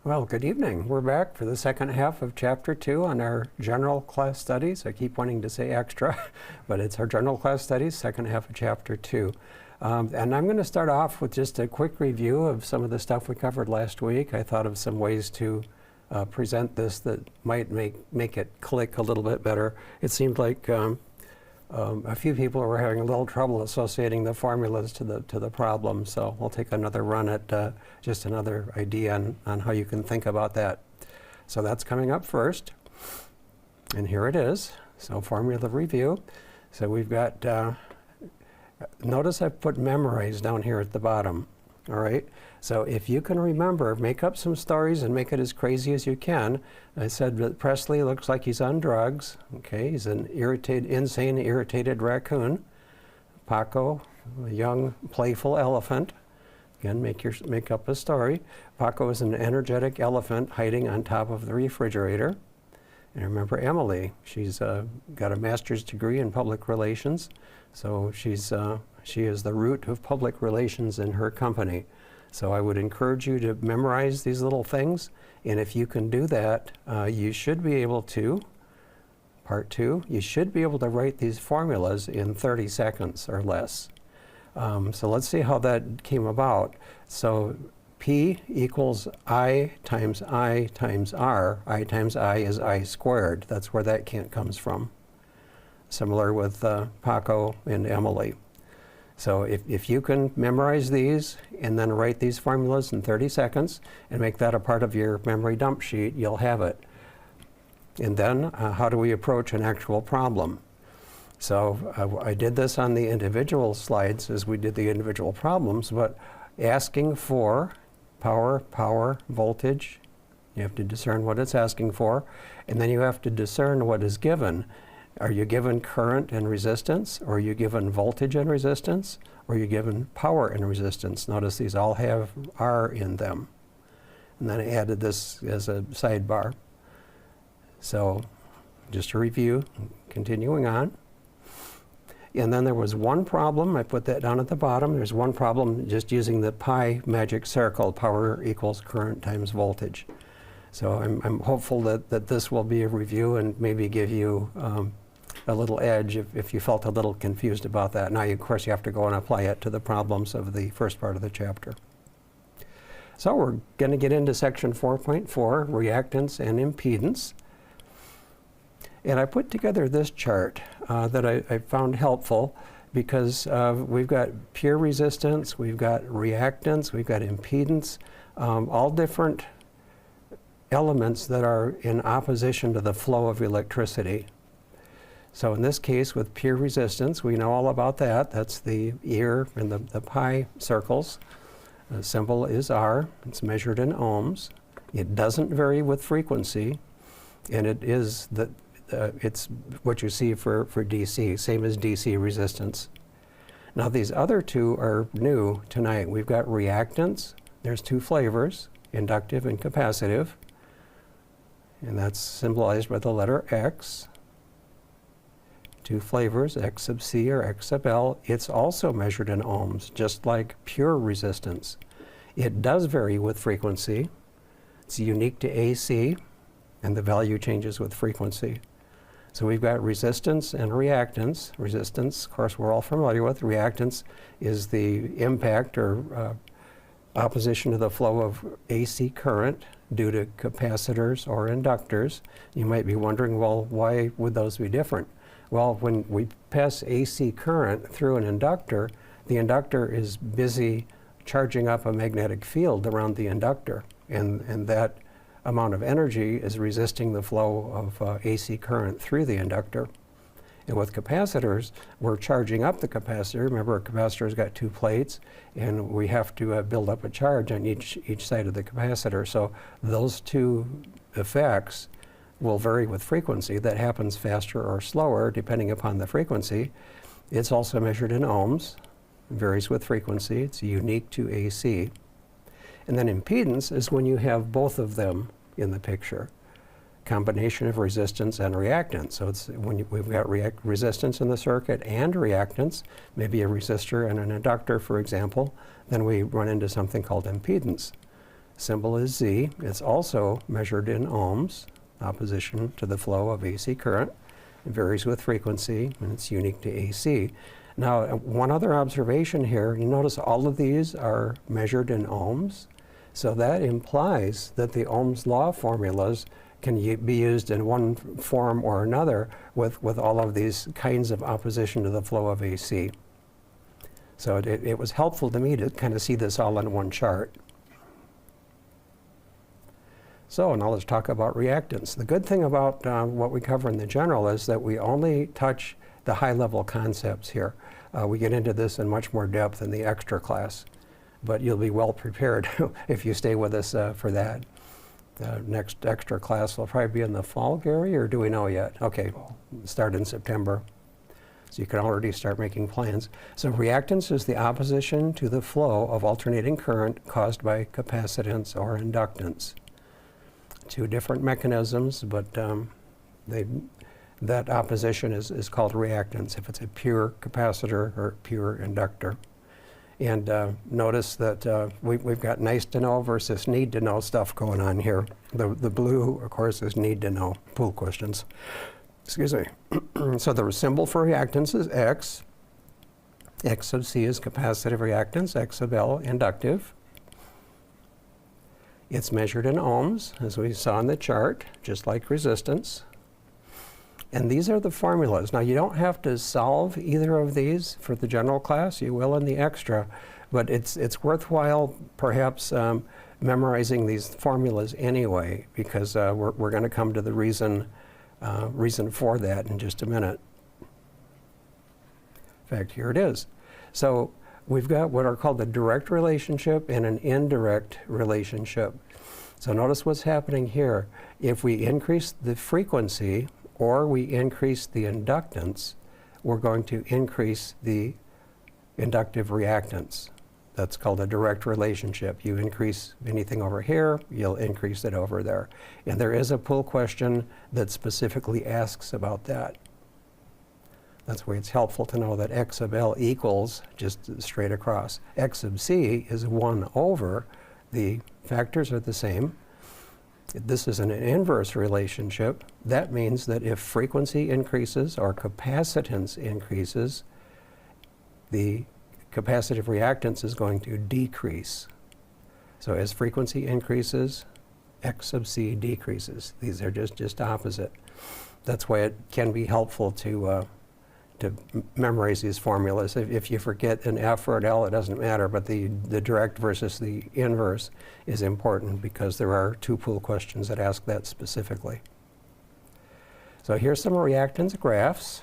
Well, good evening. We're back for the second half of Chapter 2 on our general class studies. I keep wanting to say extra, but it's our general class studies, second half of Chapter 2. And I'm going to start off with just a quick review of some of the stuff we covered last week. I thought of some ways to present this that might make it click a little bit better. It seemed like a few people were having a little trouble associating the formulas to the problem, so we'll take another run at just another idea on how you can think about that. So that's coming up first, and here it is. So formula review. So we've got, notice I've put memorize down here at the bottom, all right? So if you can remember, make up some stories and make it as crazy as you can. I said that Presley looks like he's on drugs. Okay, he's an insane, irritated raccoon. Paco, a young, playful elephant. Again, make up a story. Paco is an energetic elephant hiding on top of the refrigerator. And remember Emily, she's got a master's degree in public relations. So she is the root of public relations in her company. So I would encourage you to memorize these little things, and if you can do that, you should be able to, part 2, you should be able to write these formulas in 30 seconds or less. So let's see how that came about. So P equals I times R. I times I is I squared. That's where that comes from. Similar with Paco and Emily. So if you can memorize these and then write these formulas in 30 seconds and make that a part of your memory dump sheet, you'll have it. And then how do we approach an actual problem? So I did this on the individual slides as we did the individual problems, but asking for power, voltage, you have to discern what it's asking for, and then you have to discern what is given. Are you given current and resistance, or are you given voltage and resistance, or are you given power and resistance? Notice these all have R in them. And then I added this as a sidebar. So just a review, continuing on. And then there was one problem, I put that down at the bottom. There's one problem just using the pi magic circle, power equals current times voltage. So I'm hopeful that this will be a review and maybe give you a little edge if you felt a little confused about that. Now, of course, you have to go and apply it to the problems of the first part of the chapter. So we're going to get into section 4.4, reactance and impedance. And I put together this chart that I found helpful because we've got pure resistance, we've got reactance, we've got impedance, all different elements that are in opposition to the flow of electricity. So in this case, with pure resistance, we know all about that. That's the ear and the pi circles. The symbol is R. It's measured in ohms. It doesn't vary with frequency, and it's what you see for DC, same as DC resistance. Now these other two are new tonight. We've got reactance. There's two flavors, inductive and capacitive. And that's symbolized by the letter X. Two flavors, X sub C or X sub L. It's also measured in ohms, just like pure resistance. It does vary with frequency. It's unique to AC, and the value changes with frequency. So we've got resistance and reactance. Resistance, of course, we're all familiar with. Reactance is the impact or opposition to the flow of AC current due to capacitors or inductors. You might be wondering, well, why would those be different? Well, when we pass AC current through an inductor, the inductor is busy charging up a magnetic field around the inductor, and that amount of energy is resisting the flow of AC current through the inductor. And with capacitors, we're charging up the capacitor. Remember, a capacitor's got two plates, and we have to build up a charge on each side of the capacitor. So those two effects will vary with frequency. That happens faster or slower depending upon the frequency. It's also measured in ohms. It varies with frequency. It's unique to AC. And then impedance is when you have both of them in the picture. Combination of resistance and reactance. So it's when we've got resistance in the circuit and reactance, maybe a resistor and an inductor, for example, then we run into something called impedance. symbol is Z. It's also measured in ohms, opposition to the flow of AC current. It varies with frequency, and it's unique to AC. Now, one other observation here, you notice all of these are measured in ohms. So that implies that the Ohm's law formulas can be used in one form or another with all of these kinds of opposition to the flow of AC. So it was helpful to me to kind of see this all in one chart. So now let's talk about reactance. The good thing about what we cover in the general is that we only touch the high-level concepts here. We get into this in much more depth in the extra class, but you'll be well prepared if you stay with us for that. The next extra class will probably be in the fall, Gary, or do we know yet? Okay, start in September. So you can already start making plans. So reactance is the opposition to the flow of alternating current caused by capacitance or inductance. Two different mechanisms, but that opposition is called reactance if it's a pure capacitor or pure inductor. And notice that we've got nice to know versus need to know stuff going on here. The blue, of course, is need to know pool questions. Excuse me. So the symbol for reactance is X. X sub C is capacitive reactance, X sub L inductive. It's measured in ohms, as we saw in the chart, just like resistance. And these are the formulas. Now, you don't have to solve either of these for the general class. You will in the extra. But it's worthwhile, perhaps, memorizing these formulas anyway, because we're going to come to the reason for that in just a minute. In fact, here it is. So we've got what are called the direct relationship and an indirect relationship. So notice what's happening here. If we increase the frequency or we increase the inductance, we're going to increase the inductive reactance. That's called a direct relationship. You increase anything over here, you'll increase it over there. And there is a pool question that specifically asks about that. That's why it's helpful to know that X sub L equals just straight across. X sub C is 1 over. The factors are the same. This is an inverse relationship. That means that if frequency increases or capacitance increases, the capacitive reactance is going to decrease. So as frequency increases, X sub C decreases. These are just opposite. That's why it can be helpful to memorize these formulas. If you forget an F or an L, it doesn't matter, but the direct versus the inverse is important because there are two pool questions that ask that specifically. So here's some reactance graphs.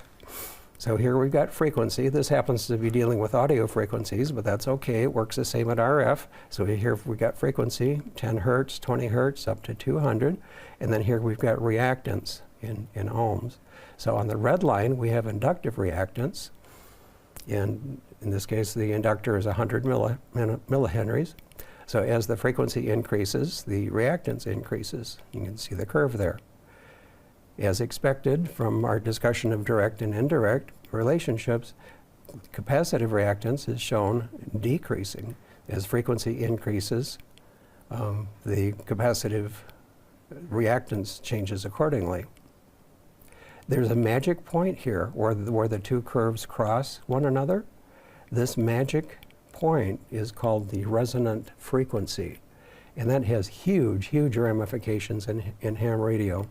So here we've got frequency. This happens to be dealing with audio frequencies, but that's okay. It works the same at RF. So here we've got frequency, 10 hertz, 20 hertz, up to 200. And then here we've got reactance in ohms. So on the red line, we have inductive reactance. And in this case, the inductor is 100 millihenries. So as the frequency increases, the reactance increases. You can see the curve there. As expected from our discussion of direct and indirect relationships, capacitive reactance is shown decreasing. As frequency increases, the capacitive reactance changes accordingly. There's a magic point here where the two curves cross one another. This magic point is called the resonant frequency, and that has huge ramifications in ham radio.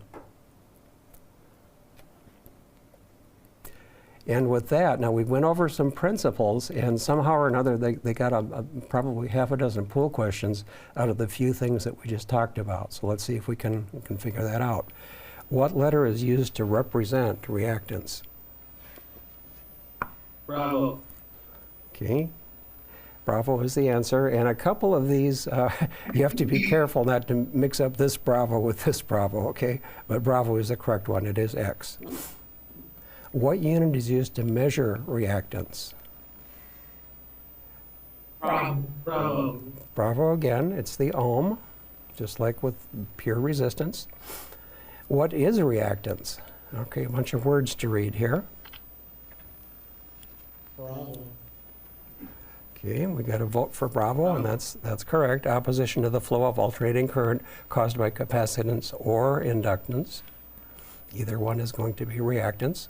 And with that, now we went over some principles, and somehow or another they got probably half a dozen pool questions out of the few things that we just talked about. So let's see if we can figure that out. What letter is used to represent reactance? Bravo. Okay. Bravo is the answer. And a couple of these, you have to be careful not to mix up this Bravo with this Bravo, okay? But Bravo is the correct one. It is X. What unit is used to measure reactance? Bravo. Bravo again. It's the ohm, just like with pure resistance. What is reactance? Okay, a bunch of words to read here. Bravo. Okay, we got a vote for Bravo, and that's correct. Opposition to the flow of alternating current caused by capacitance or inductance. Either one is going to be reactance.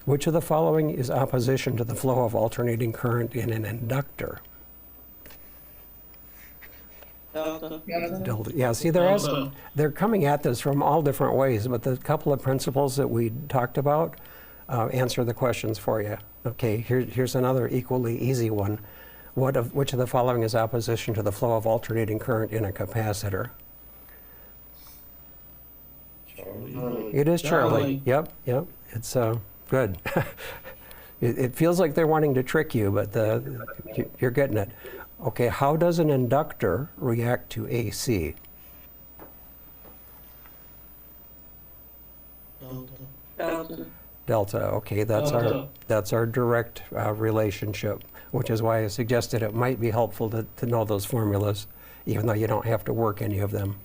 Which of the following is opposition to the flow of alternating current in an inductor? Delta. Delta. Yeah, see, Delta. they're coming at this from all different ways, but the couple of principles that we talked about answer the questions for you. Okay, here's another equally easy one. Which of the following is opposition to the flow of alternating current in a capacitor? Charlie. It is Charlie. Charlie. Yep. It's good. It feels like they're wanting to trick you, but you're getting it. Okay, how does an inductor react to AC? Delta. Delta. Okay, that's our direct relationship, which is why I suggested it might be helpful to know those formulas, even though you don't have to work any of them.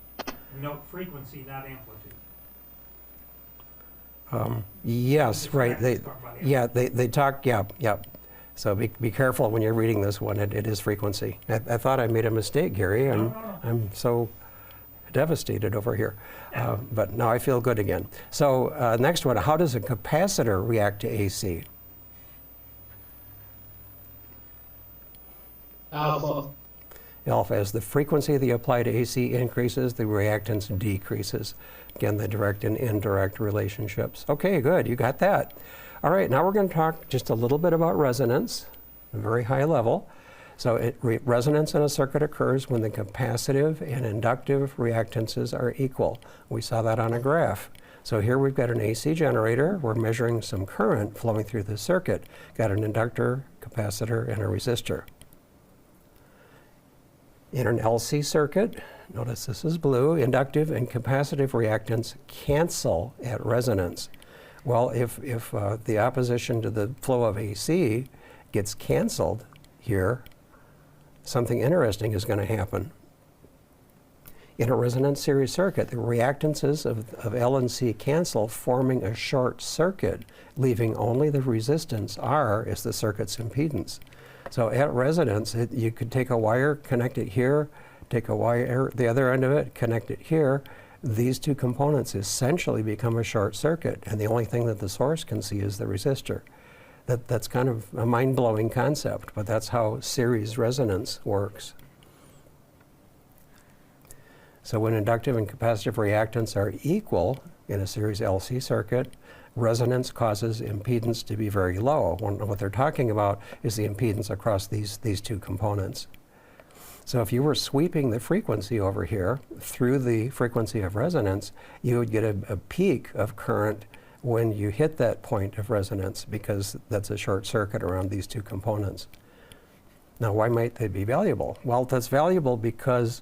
Note frequency, not amplitude. Yes, right. They talk. Yeah. So be careful when you're reading this one. It is frequency. I thought I made a mistake, Gary, and I'm so devastated over here. But now I feel good again. So next one, how does a capacitor react to AC? Alpha. Alpha, as the frequency of the applied AC increases, the reactance decreases. Again, the direct and indirect relationships. Okay, good, you got that. All right, now we're going to talk just a little bit about resonance, a very high level. So resonance in a circuit occurs when the capacitive and inductive reactances are equal. We saw that on a graph. So here we've got an AC generator. We're measuring some current flowing through the circuit. Got an inductor, capacitor, and a resistor. In an LC circuit, notice this is blue, inductive and capacitive reactance cancel at resonance. Well, if the opposition to the flow of AC gets canceled here, something interesting is going to happen. In a resonance series circuit, the reactances of L and C cancel, forming a short circuit, leaving only the resistance R as the circuit's impedance. So at resonance, you could take a wire, connect it here, take a wire, the other end of it, connect it here. These two components essentially become a short circuit, and the only thing that the source can see is the resistor. That's kind of a mind-blowing concept, but that's how series resonance works. So when inductive and capacitive reactance are equal in a series LC circuit, resonance causes impedance to be very low. What they're talking about is the impedance across these two components. So if you were sweeping the frequency over here through the frequency of resonance, you would get a peak of current when you hit that point of resonance, because that's a short circuit around these two components. Now, why might they be valuable? Well, that's valuable because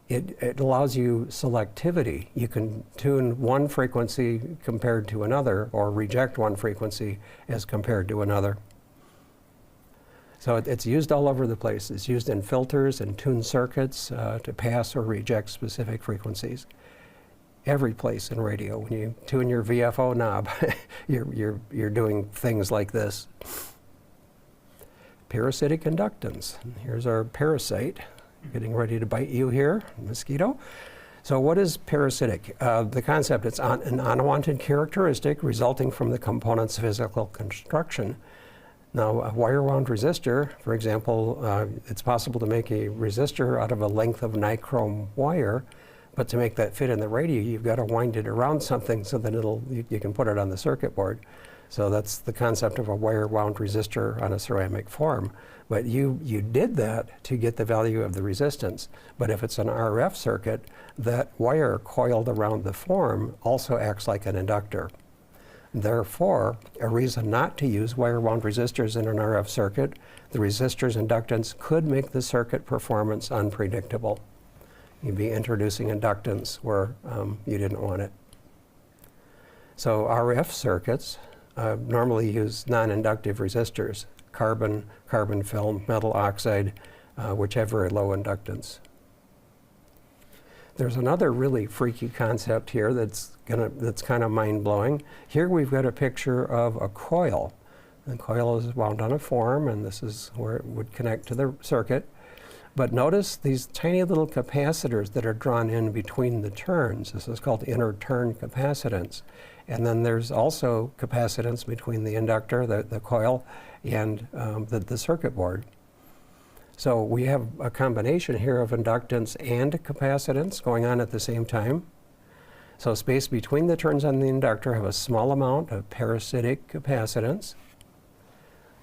it allows you selectivity. You can tune one frequency compared to another, or reject one frequency as compared to another. So it's used all over the place. It's used in filters and tuned circuits to pass or reject specific frequencies. Every place in radio, when you tune your VFO knob, you're doing things like this. Parasitic inductance. Here's our parasite, getting ready to bite you here, mosquito. So what is parasitic? The concept, it's an unwanted characteristic resulting from the component's physical construction. Now, a wire-wound resistor, for example, it's possible to make a resistor out of a length of nichrome wire, but to make that fit in the radio, you've got to wind it around something so that you can put it on the circuit board. So that's the concept of a wire-wound resistor on a ceramic form. But you did that to get the value of the resistance. But if it's an RF circuit, that wire coiled around the form also acts like an inductor. Therefore, a reason not to use wire-wound resistors in an RF circuit, the resistor's inductance could make the circuit performance unpredictable. You'd be introducing inductance where you didn't want it. So RF circuits normally use non-inductive resistors, carbon film, metal oxide, which have very low inductance. There's another really freaky concept here that's kind of mind-blowing. Here we've got a picture of a coil. The coil is wound on a form, and this is where it would connect to the circuit. But notice these tiny little capacitors that are drawn in between the turns. This is called inner turn capacitance. And then there's also capacitance between the inductor, the coil, and the circuit board. So we have a combination here of inductance and capacitance going on at the same time. So space between the turns on the inductor have a small amount of parasitic capacitance.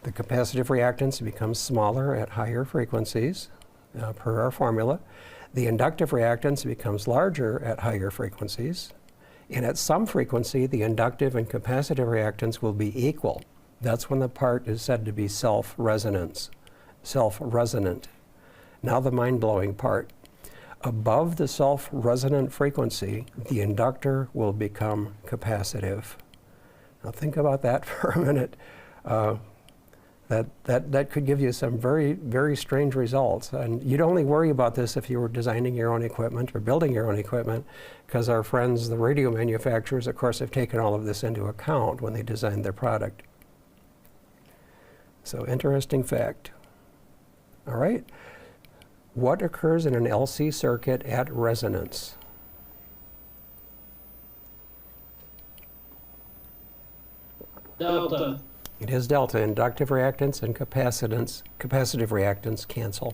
The capacitive reactance becomes smaller at higher frequencies, per our formula. The inductive reactance becomes larger at higher frequencies. And at some frequency, the inductive and capacitive reactance will be equal. That's when the part is said to be self-resonant. Now the mind-blowing part. Above the self-resonant frequency, the inductor will become capacitive. Now think about that for a minute. That could give you some very, very strange results. And you'd only worry about this if you were designing your own equipment or building your own equipment, because our friends, the radio manufacturers, of course, have taken all of this into account when they designed their product. So interesting fact. All right. What occurs in an LC circuit at resonance? delta, It is delta. Inductive reactance and capacitive reactance cancel.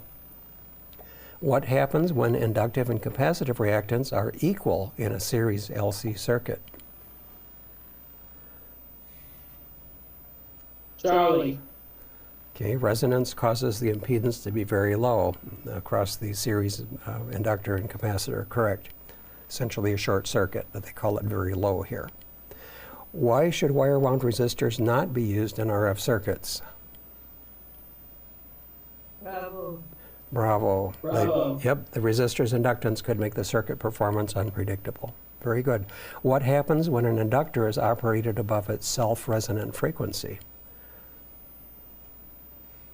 What happens when inductive and capacitive reactance are equal in a series LC circuit? Charlie, Okay, resonance causes the impedance to be very low across the series inductor and capacitor, correct. Essentially a short circuit, but they call it very low here. Why should wire wound resistors not be used in RF circuits? Bravo. Bravo. Bravo. Yep, the resistor's inductance could make the circuit performance unpredictable. Very good. What happens when an inductor is operated above its self-resonant frequency?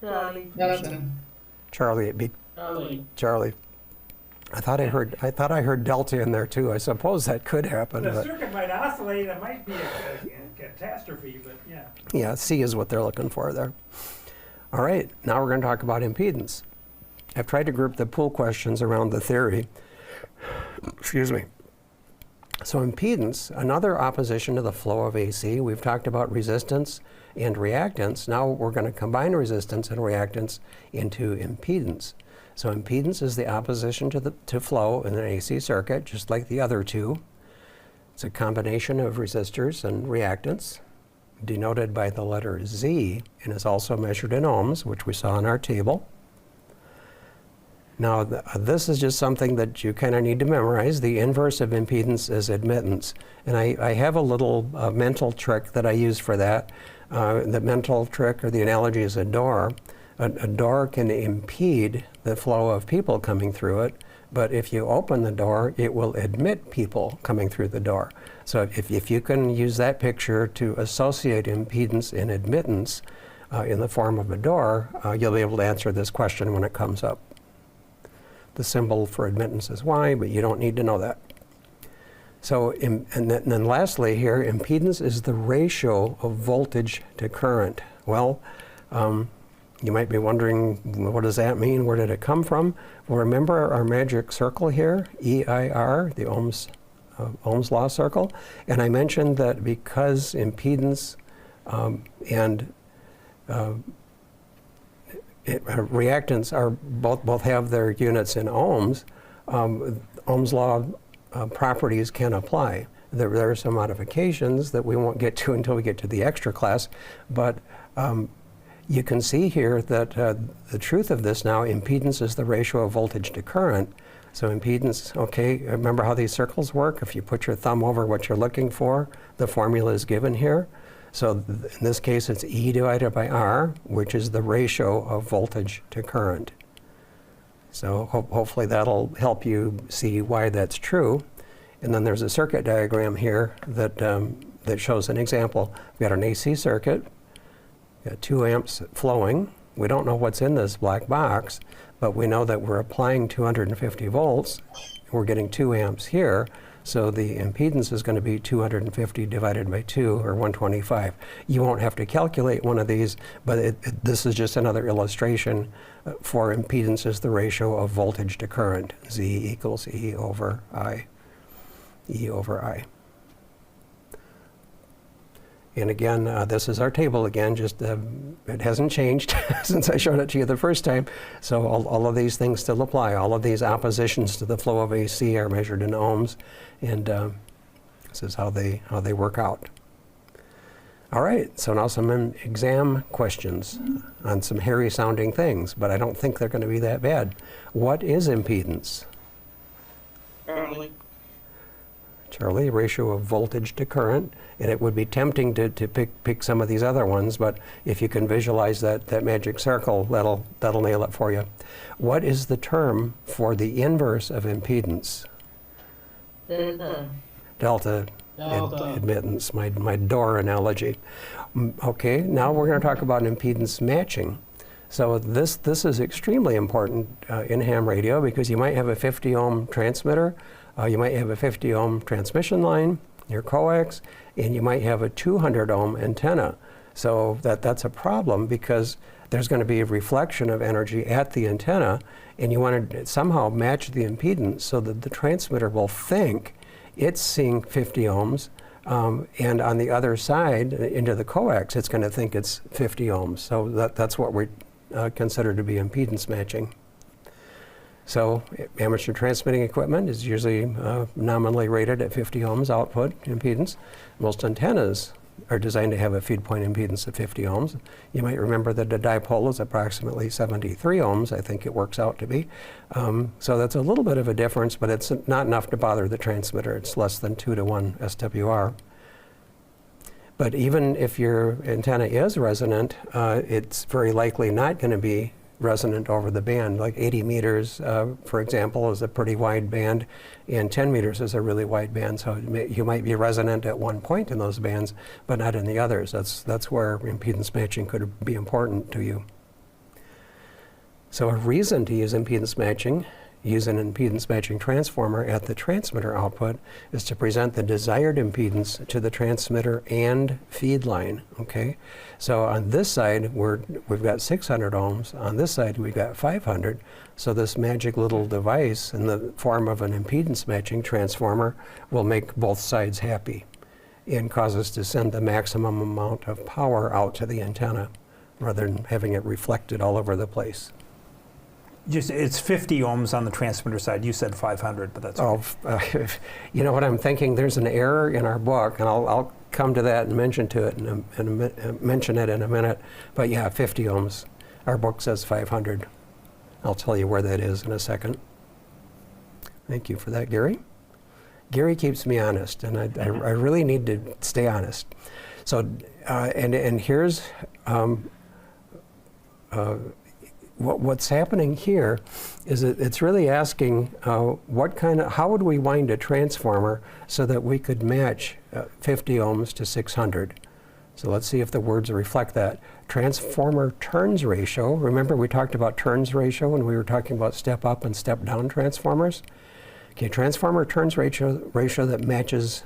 Charlie. nothing, Charlie, Charlie. I thought I heard delta in there too. I suppose that could happen. The But circuit might oscillate, it might be a catastrophe, but yeah. yeah, C is what they're looking for there. All right, now we're going to talk about impedance. I've tried to group the pool questions around the theory. Excuse me. So impedance, another opposition to the flow of AC. We've talked about resistance and reactance. Now we're going to combine resistance and reactance into impedance. So impedance is the opposition to flow in an AC circuit, just like the other two. It's a combination of resistors and reactance, denoted by the letter Z, and is also measured in ohms, which we saw in our table. Now, this is just something that you kind of need to memorize. The inverse of impedance is admittance. And I have a little mental trick that I use for that. The mental trick, or the analogy, is a door. A door can impede the flow of people coming through it, but if you open the door, it will admit people coming through the door. So if you can use that picture to associate impedance and admittance in the form of a door, you'll be able to answer this question when it comes up. The symbol for admittance is Y, but you don't need to know that. So, and then lastly here, impedance is the ratio of voltage to current. Well, you might be wondering, what does that mean? Where did it come from? Well, remember our magic circle here, EIR, the Ohm's law circle? And I mentioned that because impedance and reactance are both have their units in ohms, Ohm's law properties can apply. There are some modifications that we won't get to until we get to the extra class, but you can see here that the truth of this now, impedance is the ratio of voltage to current. So impedance, okay, remember how these circles work? If you put your thumb over what you're looking for, the formula is given here. So in this case, it's E divided by R, which is the ratio of voltage to current. So hopefully that'll help you see why that's true. And then there's a circuit diagram here that, that shows an example. We've got an AC circuit, got 2 amps flowing. We don't know what's in this black box, but we know that we're applying 250 volts. We're getting 2 amps here. So the impedance is going to be 250 divided by 2, or 125. You won't have to calculate one of these, but this is just another illustration for impedance is the ratio of voltage to current. Z equals E over I. E over I. And again, this is our table again, just it hasn't changed since I showed it to you the first time. So all of these things still apply. All of these oppositions to the flow of AC are measured in ohms, and this is how they work out. All right, so now some exam questions on some hairy sounding things, but I don't think they're going to be that bad. What is impedance? Charlie, ratio of voltage to current, and it would be tempting to pick some of these other ones, but if you can visualize that magic circle, that'll nail it for you. What is the term for the inverse of impedance? Delta. Delta. Admittance, my door analogy. Okay, now we're going to talk about impedance matching. So this is extremely important in ham radio, because you might have a 50 ohm transmitter, you might have a 50 ohm transmission line, your coax, and you might have a 200 ohm antenna. So that's a problem, because there's going to be a reflection of energy at the antenna, and you want to somehow match the impedance so that the transmitter will think it's seeing 50 ohms, and on the other side, into the coax, it's going to think it's 50 ohms. So that's what we consider to be impedance matching. So amateur transmitting equipment is usually nominally rated at 50 ohms output impedance. Most antennas are designed to have a feed point impedance of 50 ohms. You might remember that a dipole is approximately 73 ohms, I think it works out to be. So that's a little bit of a difference, but it's not enough to bother the transmitter. It's less than 2 to 1 SWR. But even if your antenna is resonant, it's very likely not going to be resonant over the band. Like 80 meters, for example, is a pretty wide band, and 10 meters is a really wide band. So you might be resonant at one point in those bands, but not in the others. That's where impedance matching could be important to you. So a reason to use impedance matching, use an impedance matching transformer at the transmitter output, is to present the desired impedance to the transmitter and feed line, okay? So on this side, we've got 600 ohms. On this side, we've got 500. So this magic little device in the form of an impedance matching transformer will make both sides happy and cause us to send the maximum amount of power out to the antenna rather than having it reflected all over the place. It's 50 ohms on the transmitter side. You said 500, but that's okay. You know what I'm thinking? There's an error in our book, and I'll come to that and mention it in a minute. But yeah, 50 ohms. Our book says 500. I'll tell you where that is in a second. Thank you for that, Gary. Gary keeps me honest, and I really need to stay honest. So, and here's what's happening here is it's really asking how would we wind a transformer so that we could match 50 ohms to 600. So let's see if the words reflect that. Transformer turns ratio. Remember we talked about turns ratio when we were talking about step up and step down transformers? Okay, transformer turns ratio that matches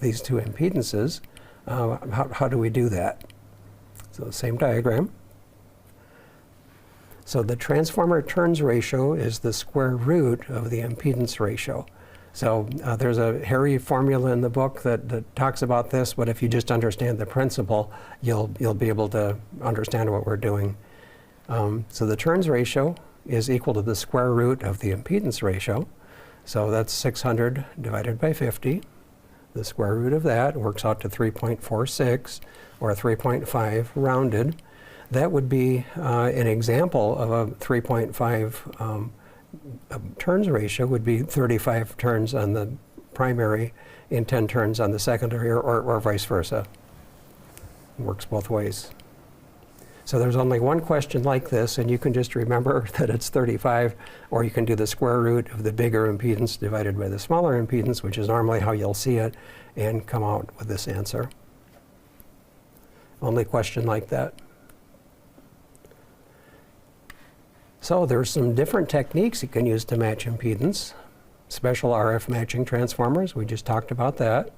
these two impedances. How do we do that? So same diagram. So the transformer turns ratio is the square root of the impedance ratio. So there's a hairy formula in the book that talks about this, but if you just understand the principle, you'll be able to understand what we're doing. So the turns ratio is equal to the square root of the impedance ratio. So that's 600 divided by 50. The square root of that works out to 3.46 or 3.5 rounded. That would be an example of a 3.5 turns ratio would be 35 turns on the primary and 10 turns on the secondary, or vice versa. It works both ways. So there's only one question like this, and you can just remember that it's 35, or you can do the square root of the bigger impedance divided by the smaller impedance, which is normally how you'll see it, and come out with this answer. Only question like that. So there's some different techniques you can use to match impedance. special RF matching transformers. We just talked about that.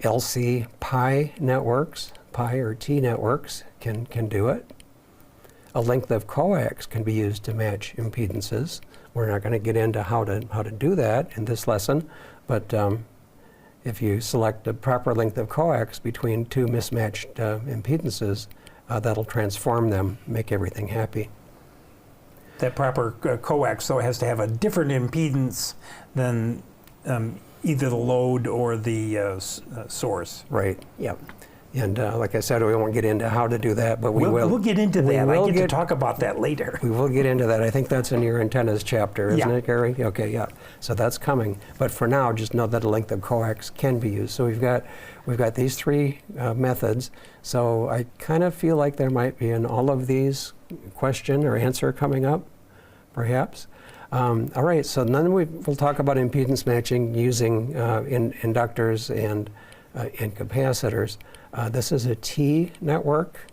LC pi networks, pi or T networks can do it. A length of coax can be used to match impedances. We're not going to get into how to do that in this lesson, but if you select the proper length of coax between two mismatched impedances, that'll transform them, make everything happy. That proper coax, so it has to have a different impedance than either the load or the source. Right, yep. And like I said, we won't get into how to do that, but we will. We'll get into that. I get to talk about that later. We will get into that. I think that's in your antennas chapter, isn't Yeah. it, Gary? Okay, yeah. So that's coming. But for now, just know that a length of coax can be used. So we've got these three methods. So I kind of feel like there might be in all of these question or answer coming up, perhaps. All right, so then we'll talk about impedance matching using inductors and capacitors. This is a T network.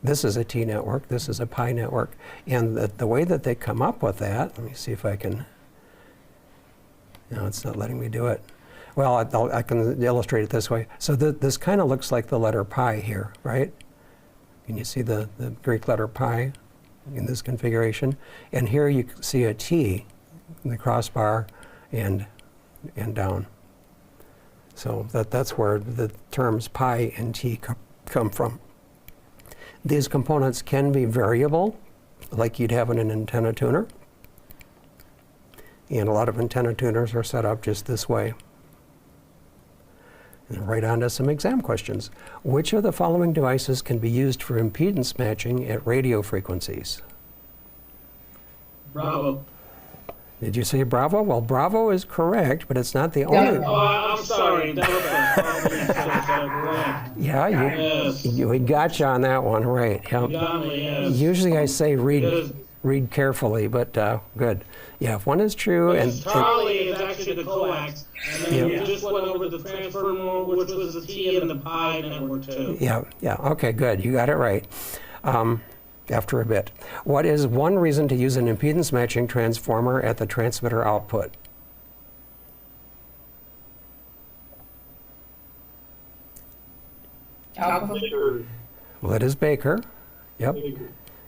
This is a T network. This is a pi network. And the way that they come up with that, let me see if I can, no, it's not letting me do it. Well, I can illustrate it this way. So this kind of looks like the letter pi here, right? Can you see the Greek letter pi in this configuration? And here you see a T in the crossbar and down. So that's where the terms pi and T come from. These components can be variable, like you'd have in an antenna tuner. And a lot of antenna tuners are set up just this way. And right on to some exam questions. Which of the following devices can be used for impedance matching at radio frequencies? Bravo. Did you say Bravo? Well, Bravo is correct, but it's not the only. Oh, I'm sorry. Delta. Correct. Yeah, Yes. we got you on that one, right? Yep. You got me, yes. Usually I say Yes. read carefully, but good. Yeah, if one is true and Charlie is actually the coax, and then Yep. you just went over the transformer, which was the T and the pi network too. yeah, okay, good. You got it right. After a bit. What is one reason to use an impedance matching transformer at the transmitter output? Alpha. Well, it is Baker. Yep.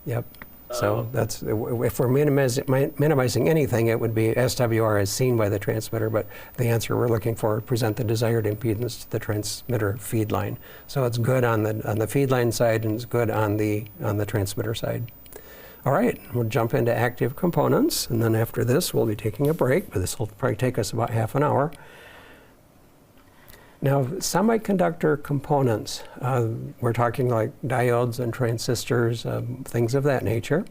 Yep. So that's, if we're minimizing anything, it would be SWR as seen by the transmitter, but the answer we're looking for would present the desired impedance to the transmitter feed line. So it's good on the feed line side and it's good on the transmitter side. All right, we'll jump into active components, and then after this we'll be taking a break, but this will probably take us about half an hour. Now, semiconductor components, we're talking like diodes and transistors, things of that nature.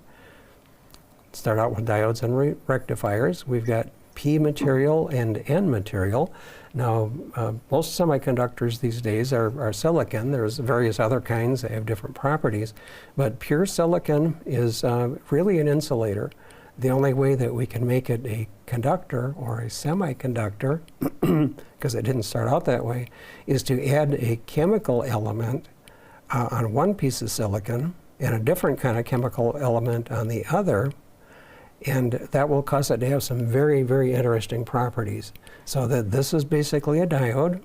Start out with diodes and rectifiers. We've got P material and N material. Now, most semiconductors these days are silicon. There's various other kinds that have different properties, but pure silicon is really an insulator. The only way that we can make it a conductor or a semiconductor, because it didn't start out that way, is to add a chemical element on one piece of silicon and a different kind of chemical element on the other, and that will cause it to have some very, very interesting properties. So that this is basically a diode.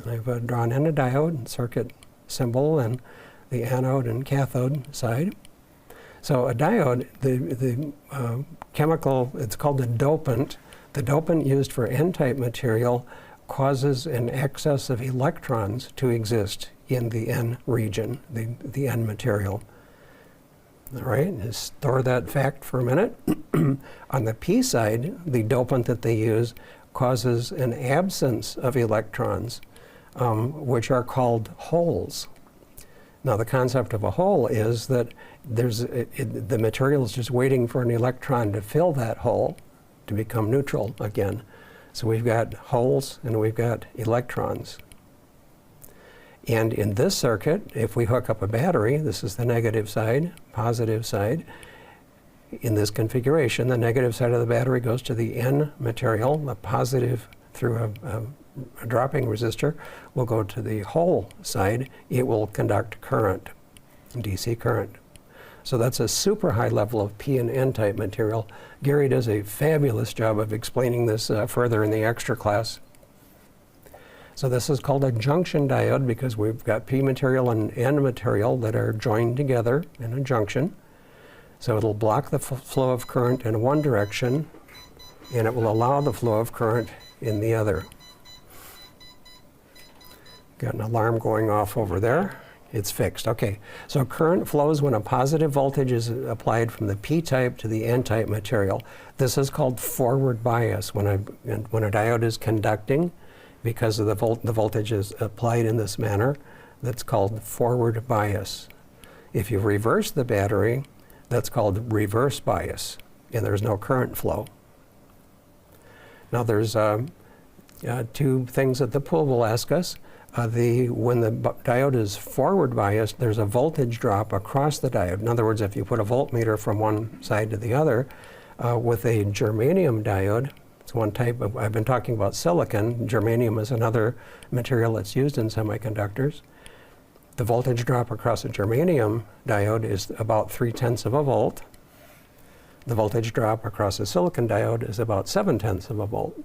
I've drawn in a diode, circuit symbol, and the anode and cathode side. So a diode, the chemical, it's called a dopant. The dopant used for N-type material causes an excess of electrons to exist in the N region, the N material. All right, just store that fact for a minute. On the P side, the dopant that they use causes an absence of electrons, which are called holes. Now, the concept of a hole is that the material is just waiting for an electron to fill that hole to become neutral again. So we've got holes and we've got electrons. And in this circuit, if we hook up a battery, this is the negative side, positive side. In this configuration, the negative side of the battery goes to the N material, the positive through a dropping resistor will go to the hole side. It will conduct current, DC current. So that's a super high level of P and N-type material. Gary does a fabulous job of explaining this further in the extra class. So this is called a junction diode because we've got P material and N material that are joined together in a junction. So it'll block the flow of current in one direction, and it will allow the flow of current in the other. Got an alarm going off over there. It's fixed. Okay, so current flows when a positive voltage is applied from the P-type to the N-type material. This is called forward bias when a diode is conducting because of the voltage is applied in this manner. That's called forward bias. If you reverse the battery, that's called reverse bias, and there's no current flow. Now there's two things that the pool will ask us. When the diode is forward biased, there's a voltage drop across the diode. In other words, if you put a voltmeter from one side to the other, with a germanium diode, it's one type of, I've been talking about silicon, germanium is another material that's used in semiconductors. The voltage drop across a germanium diode is about 0.3 of a volt. The voltage drop across a silicon diode is about 0.7 of a volt.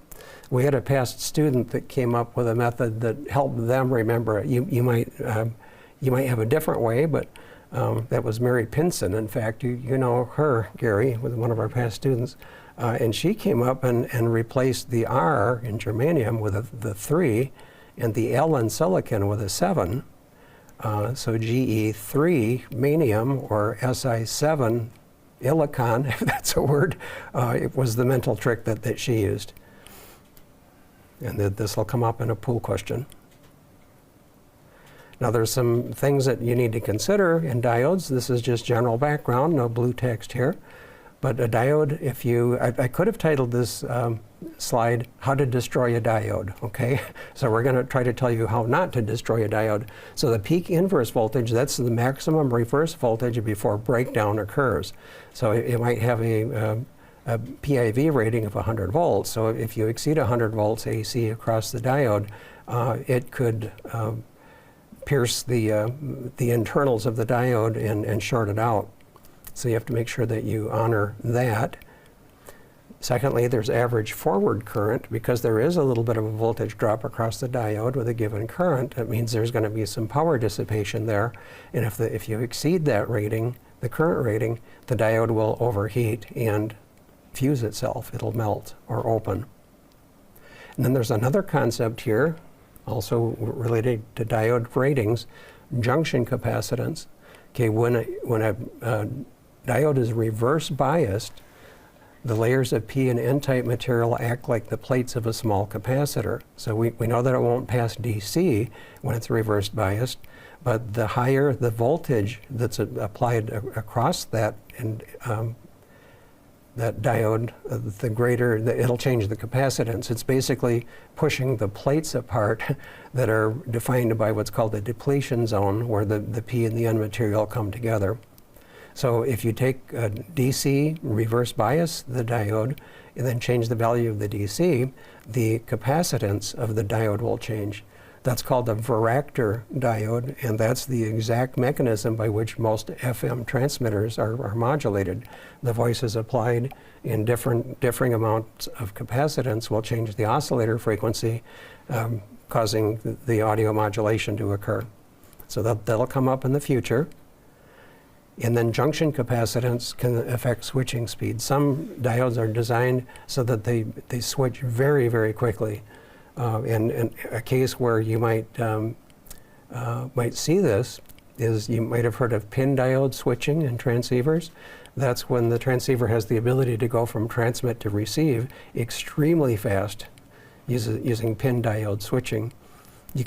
We had a past student that came up with a method that helped them remember it. You might have a different way, but that was Mary Pinson. In fact, you know her, Gary, with one of our past students. And she came up and replaced the R in germanium with the 3 and the L in silicon with a 7. So GE3 manium or Si7 Illicon, if that's a word, it was the mental trick that she used. And this will come up in a pool question. Now there's some things that you need to consider in diodes. This is just general background, no blue text here. But a diode, I could have titled this slide, How to Destroy a Diode, okay? So we're gonna try to tell you how not to destroy a diode. So the peak inverse voltage, that's the maximum reverse voltage before breakdown occurs. So it might have a PIV rating of 100 volts. So if you exceed 100 volts AC across the diode, it could pierce the internals of the diode and short it out. So you have to make sure that you honor that. Secondly, there's average forward current. Because there is a little bit of a voltage drop across the diode with a given current, that means there's going to be some power dissipation there. And if you exceed that rating, the current rating, the diode will overheat and fuse itself. It'll melt or open. And then there's another concept here, also related to diode ratings, junction capacitance. Okay, when a diode is reverse biased, the layers of P and N-type material act like the plates of a small capacitor. So we know that it won't pass DC when it's reverse biased, but the higher the voltage that's applied across that and that diode, the greater it'll change the capacitance. It's basically pushing the plates apart that are defined by what's called the depletion zone, where the P and the N material come together. So if you take a DC, reverse bias the diode, and then change the value of the DC, the capacitance of the diode will change. That's called a varactor diode, and that's the exact mechanism by which most FM transmitters are modulated. The voice is applied in differing amounts of capacitance will change the oscillator frequency, causing the audio modulation to occur. So that'll come up in the future. And then junction capacitance can affect switching speed. Some diodes are designed so that they switch very, very quickly. And a case where you might see this is you might have heard of pin diode switching in transceivers. That's when the transceiver has the ability to go from transmit to receive extremely fast using pin diode switching. It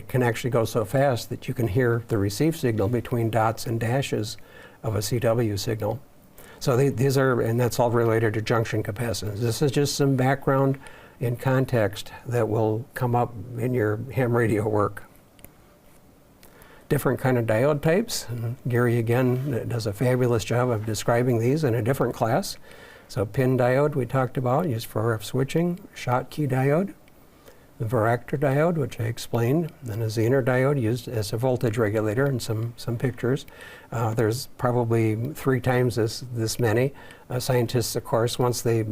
can actually go so fast that you can hear the receive signal between dots and dashes of a CW signal. So these are, and that's all related to junction capacitance. This is just some background in context that will come up in your ham radio work. Different kind of diode types. And Gary again does a fabulous job of describing these in a different class. So pin diode we talked about, used for RF switching. Schottky diode. the varactor diode, which I explained, and a Zener diode used as a voltage regulator in some pictures. There's probably 3 times this many. Scientists, of course, once they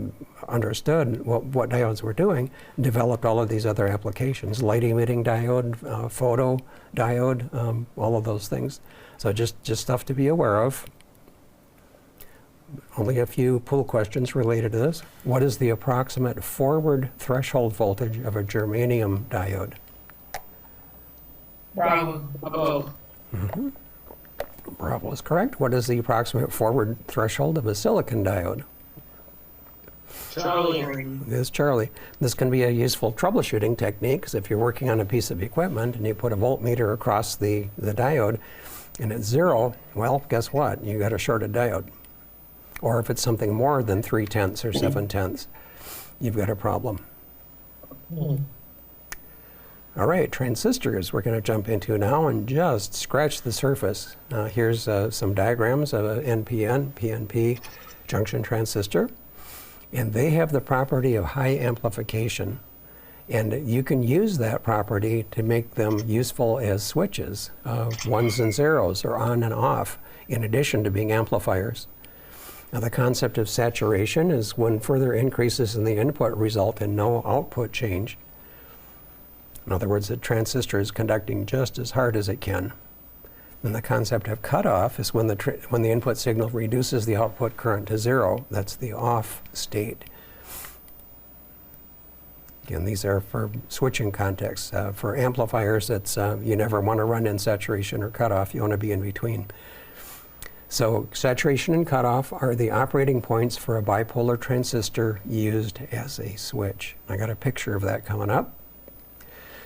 understood what diodes were doing, developed all of these other applications: light emitting diode, photo diode, all of those things. So just stuff to be aware of. Only a few pool questions related to this. What is the approximate forward threshold voltage of a germanium diode? Bravo. Bravo. Bravo is correct. What is the approximate forward threshold of a silicon diode? Charlie. It is Charlie. This can be a useful troubleshooting technique, because if you're working on a piece of equipment and you put a voltmeter across the diode and it's 0, well, guess what? You got a shorted diode. Or if it's something more than 3/10 or 7/10, you've got a problem. All right, transistors we're going to jump into now and just scratch the surface. Here's some diagrams of an NPN, PNP junction transistor. And they have the property of high amplification. And you can use that property to make them useful as switches, ones and zeros, or on and off, in addition to being amplifiers. Now, the concept of saturation is when further increases in the input result in no output change. In other words, the transistor is conducting just as hard as it can. And the concept of cutoff is when the input signal reduces the output current to 0. That's the off state. Again, these are for switching contexts. For amplifiers, it's you never want to run in saturation or cutoff. You want to be in between. So saturation and cutoff are the operating points for a bipolar transistor used as a switch. I got a picture of that coming up.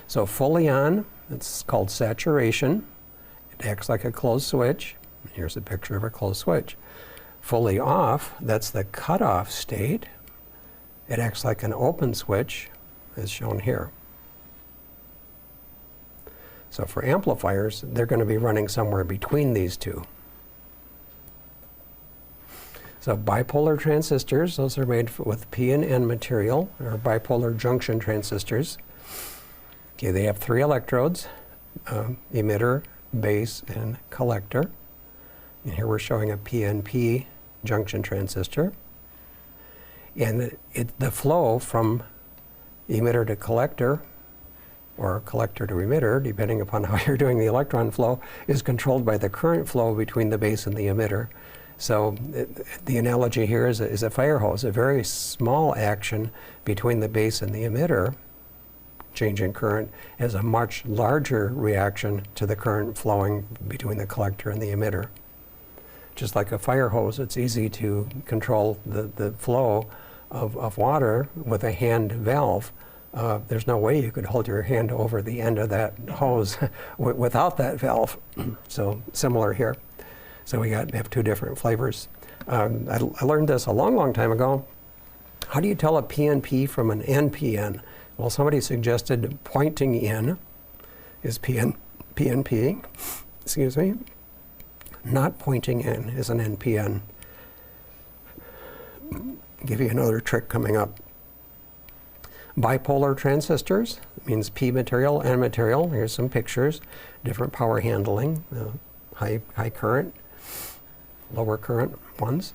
So fully on, it's called saturation. It acts like a closed switch. Here's a picture of a closed switch. Fully off, that's the cutoff state. It acts like an open switch, as shown here. So for amplifiers, they're going to be running somewhere between these two. So bipolar transistors, those are made with P and N material, or bipolar junction transistors. Okay, they have 3 electrodes, emitter, base, and collector. And here we're showing a PNP junction transistor. And the flow from emitter to collector, or collector to emitter, depending upon how you're doing the electron flow, is controlled by the current flow between the base and the emitter. So the analogy here is a fire hose, a very small action between the base and the emitter, changing current, has a much larger reaction to the current flowing between the collector and the emitter. Just like a fire hose, it's easy to control the flow of water with a hand valve. There's no way you could hold your hand over the end of that hose without that valve. So similar here. So we have 2 different flavors. I learned this a long time ago. How do you tell a PNP from an NPN? Well, somebody suggested pointing in is PNP, excuse me. Not pointing in is an NPN. I'll give you another trick coming up. Bipolar transistors means P material, N material. Here's some pictures, different power handling, high current, lower current ones.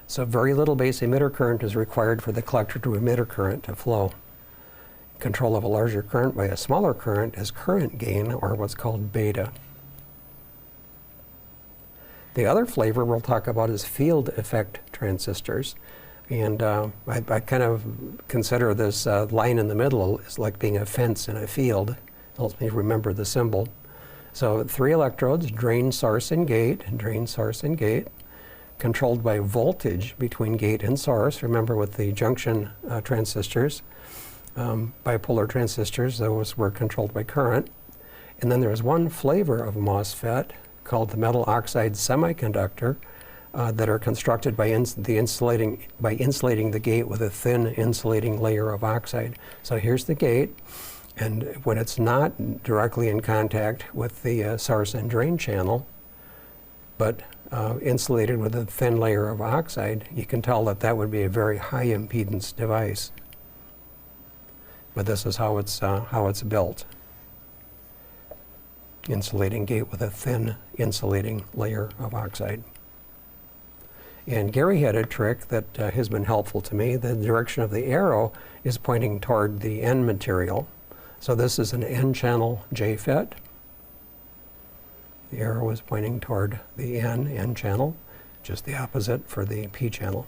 So very little base emitter current is required for the collector to emitter current to flow. Control of a larger current by a smaller current is current gain, or what's called beta. The other flavor we'll talk about is field effect transistors. And I kind of consider this line in the middle as like being a fence in a field. It helps me remember the symbol. So 3 electrodes, drain, source, and gate, controlled by voltage between gate and source. Remember with the junction transistors, bipolar transistors, those were controlled by current. And then there's one flavor of MOSFET called the metal oxide semiconductor that are constructed by insulating the gate with a thin insulating layer of oxide. So here's the gate, and when it's not directly in contact with the source and drain channel, but insulated with a thin layer of oxide, you can tell that that would be a very high impedance device. but this is how it's built. Insulating gate with a thin insulating layer of oxide. And Gary had a trick that has been helpful to me. The direction of the arrow is pointing toward the N material. So this is an N-channel JFET. The arrow is pointing toward the N channel, just the opposite for the P channel.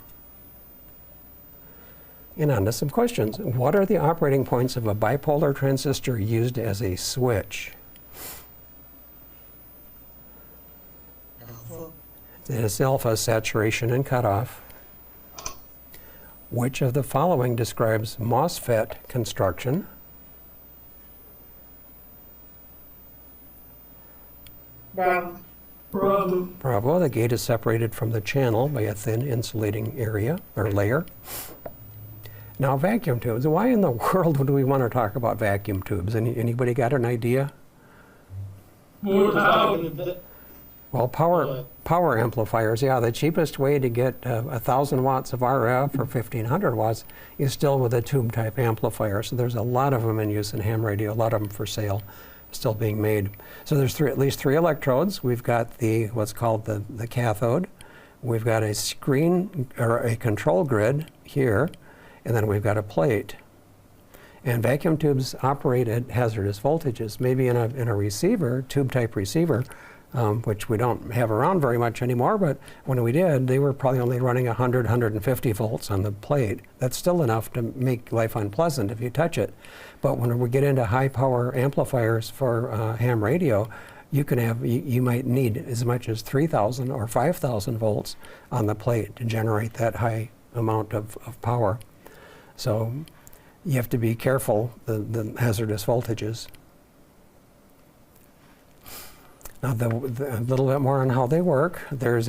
And on to some questions. What are the operating points of a bipolar transistor used as a switch? It is alpha, saturation, and cutoff. Which of the following describes MOSFET construction? Bravo. Bravo. The gate is separated from the channel by a thin insulating area or layer. Now, vacuum tubes. Why in the world would we want to talk about vacuum tubes? Anybody got an idea? Well, power amplifiers, yeah, the cheapest way to get 1,000 watts of RF or 1,500 watts is still with a tube type amplifier. So there's a lot of them in use in ham radio, a lot of them for sale, still being made. So there's at least three electrodes. We've got what's called the cathode. We've got a screen or a control grid here, and then we've got a plate. And vacuum tubes operate at hazardous voltages. Maybe in a receiver, tube type receiver, which we don't have around very much anymore, but when we did, they were probably only running 100, 150 volts on the plate. That's still enough to make life unpleasant if you touch it. But when we get into high power amplifiers for ham radio, you might need as much as 3,000 or 5,000 volts on the plate to generate that high amount of power. So you have to be careful, the hazardous voltages. Now, a little bit more on how they work. There's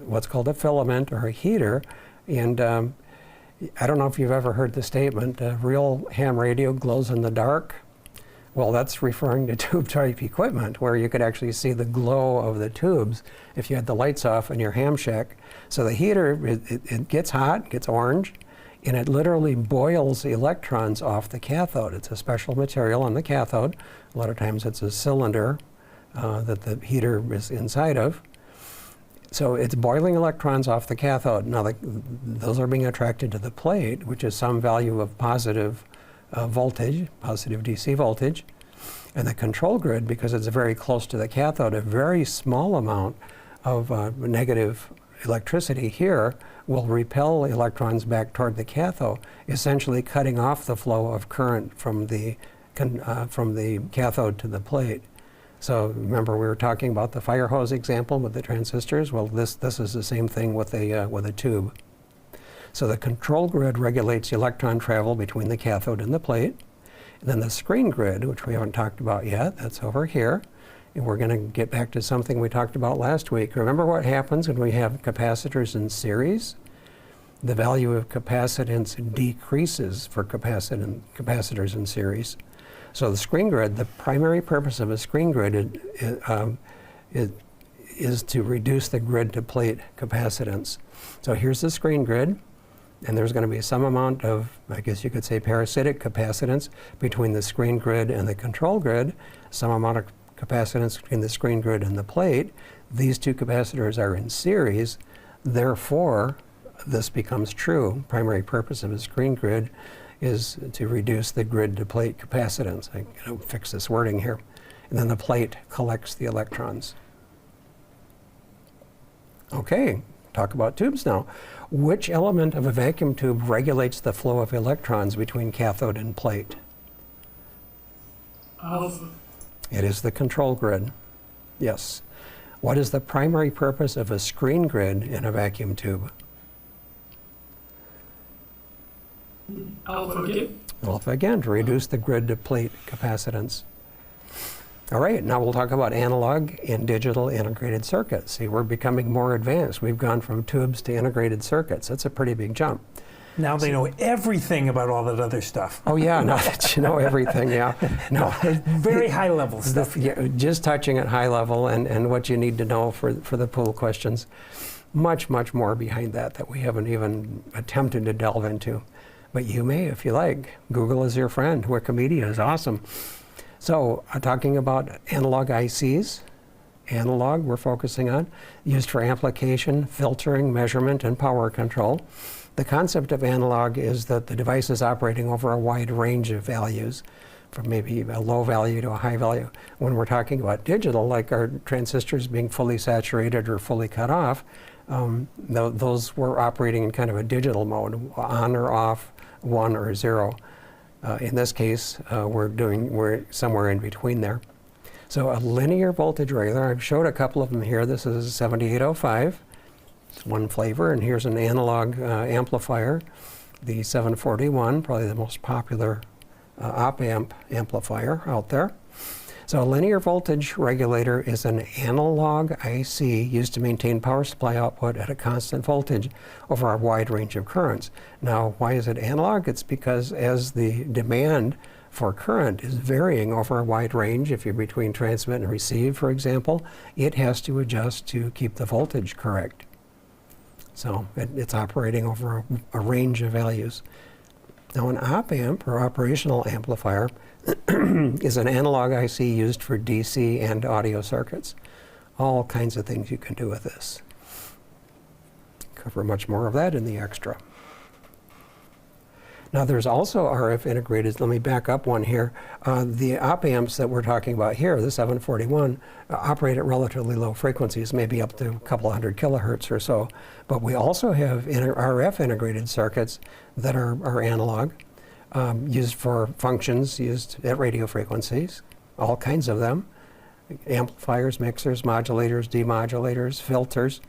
what's called a filament or a heater, and I don't know if you've ever heard the statement, real ham radio glows in the dark. Well, that's referring to tube type equipment where you could actually see the glow of the tubes if you had the lights off in your ham shack. So the heater, it gets hot, gets orange, and it literally boils electrons off the cathode. It's a special material on the cathode. A lot of times it's a cylinder that the heater is inside of. So it's boiling electrons off the cathode. Now those are being attracted to the plate, which is some value of positive voltage, positive DC voltage. And the control grid, because it's very close to the cathode, a very small amount of negative electricity here will repel electrons back toward the cathode, essentially cutting off the flow of current from the cathode to the plate. So remember we were talking about the fire hose example with the transistors? Well, this is the same thing with a tube. So the control grid regulates electron travel between the cathode and the plate. And then the screen grid, which we haven't talked about yet, that's over here. And we're going to get back to something we talked about last week. Remember what happens when we have capacitors in series? The value of capacitance decreases for capacitors in series. So the screen grid, the primary purpose of a screen grid is to reduce the grid to plate capacitance. So here's the screen grid, and there's going to be some amount of, I guess you could say, parasitic capacitance between the screen grid and the control grid, some amount of capacitance between the screen grid and the plate. These two capacitors are in series, therefore this becomes true. Primary purpose of a screen grid is to reduce the grid to plate capacitance. I'm going to fix this wording here. And then the plate collects the electrons. Okay, talk about tubes now. Which element of a vacuum tube regulates the flow of electrons between cathode and plate? Alpha. It is the control grid. Yes. What is the primary purpose of a screen grid in a vacuum tube? Alpha again. Alpha again, to reduce the grid to plate capacitance. All right, now we'll talk about analog and digital integrated circuits. See, we're becoming more advanced. We've gone from tubes to integrated circuits. That's a pretty big jump. Now they know everything about all that other stuff. Oh yeah, now that you know everything, yeah. No, Very high level stuff. yeah, just touching at high level and what you need to know for the pool questions. Much, much more behind that we haven't even attempted to delve into. but you may if you like. Google is your friend. Wikimedia is awesome. So talking about analog ICs, analog we're focusing on, used for amplification, filtering, measurement, and power control. The concept of analog is that the device is operating over a wide range of values, from maybe a low value to a high value. When we're talking about digital, like our transistors being fully saturated or fully cut off, those were operating in kind of a digital mode, on or off, 1 or 0. In this case, we're somewhere in between there. So a linear voltage regulator, I've showed a couple of them here. This is a 7805. It's one flavor, and here's an analog amplifier, the 741, probably the most popular op-amp amplifier out there. So a linear voltage regulator is an analog IC used to maintain power supply output at a constant voltage over a wide range of currents. Now, why is it analog? It's because as the demand for current is varying over a wide range, if you're between transmit and receive, for example, it has to adjust to keep the voltage correct. So it's operating over a range of values. Now an op-amp, or operational amplifier, is an analog IC used for DC and audio circuits. All kinds of things you can do with this. Cover much more of that in the extra. Now there's also RF integrated, let me back up one here. The op-amps that we're talking about here, the 741, operate at relatively low frequencies, maybe up to a couple hundred kilohertz or so. But we also have RF integrated circuits that are analog, used for functions, used at radio frequencies, all kinds of them. Amplifiers, mixers, modulators, demodulators, filters.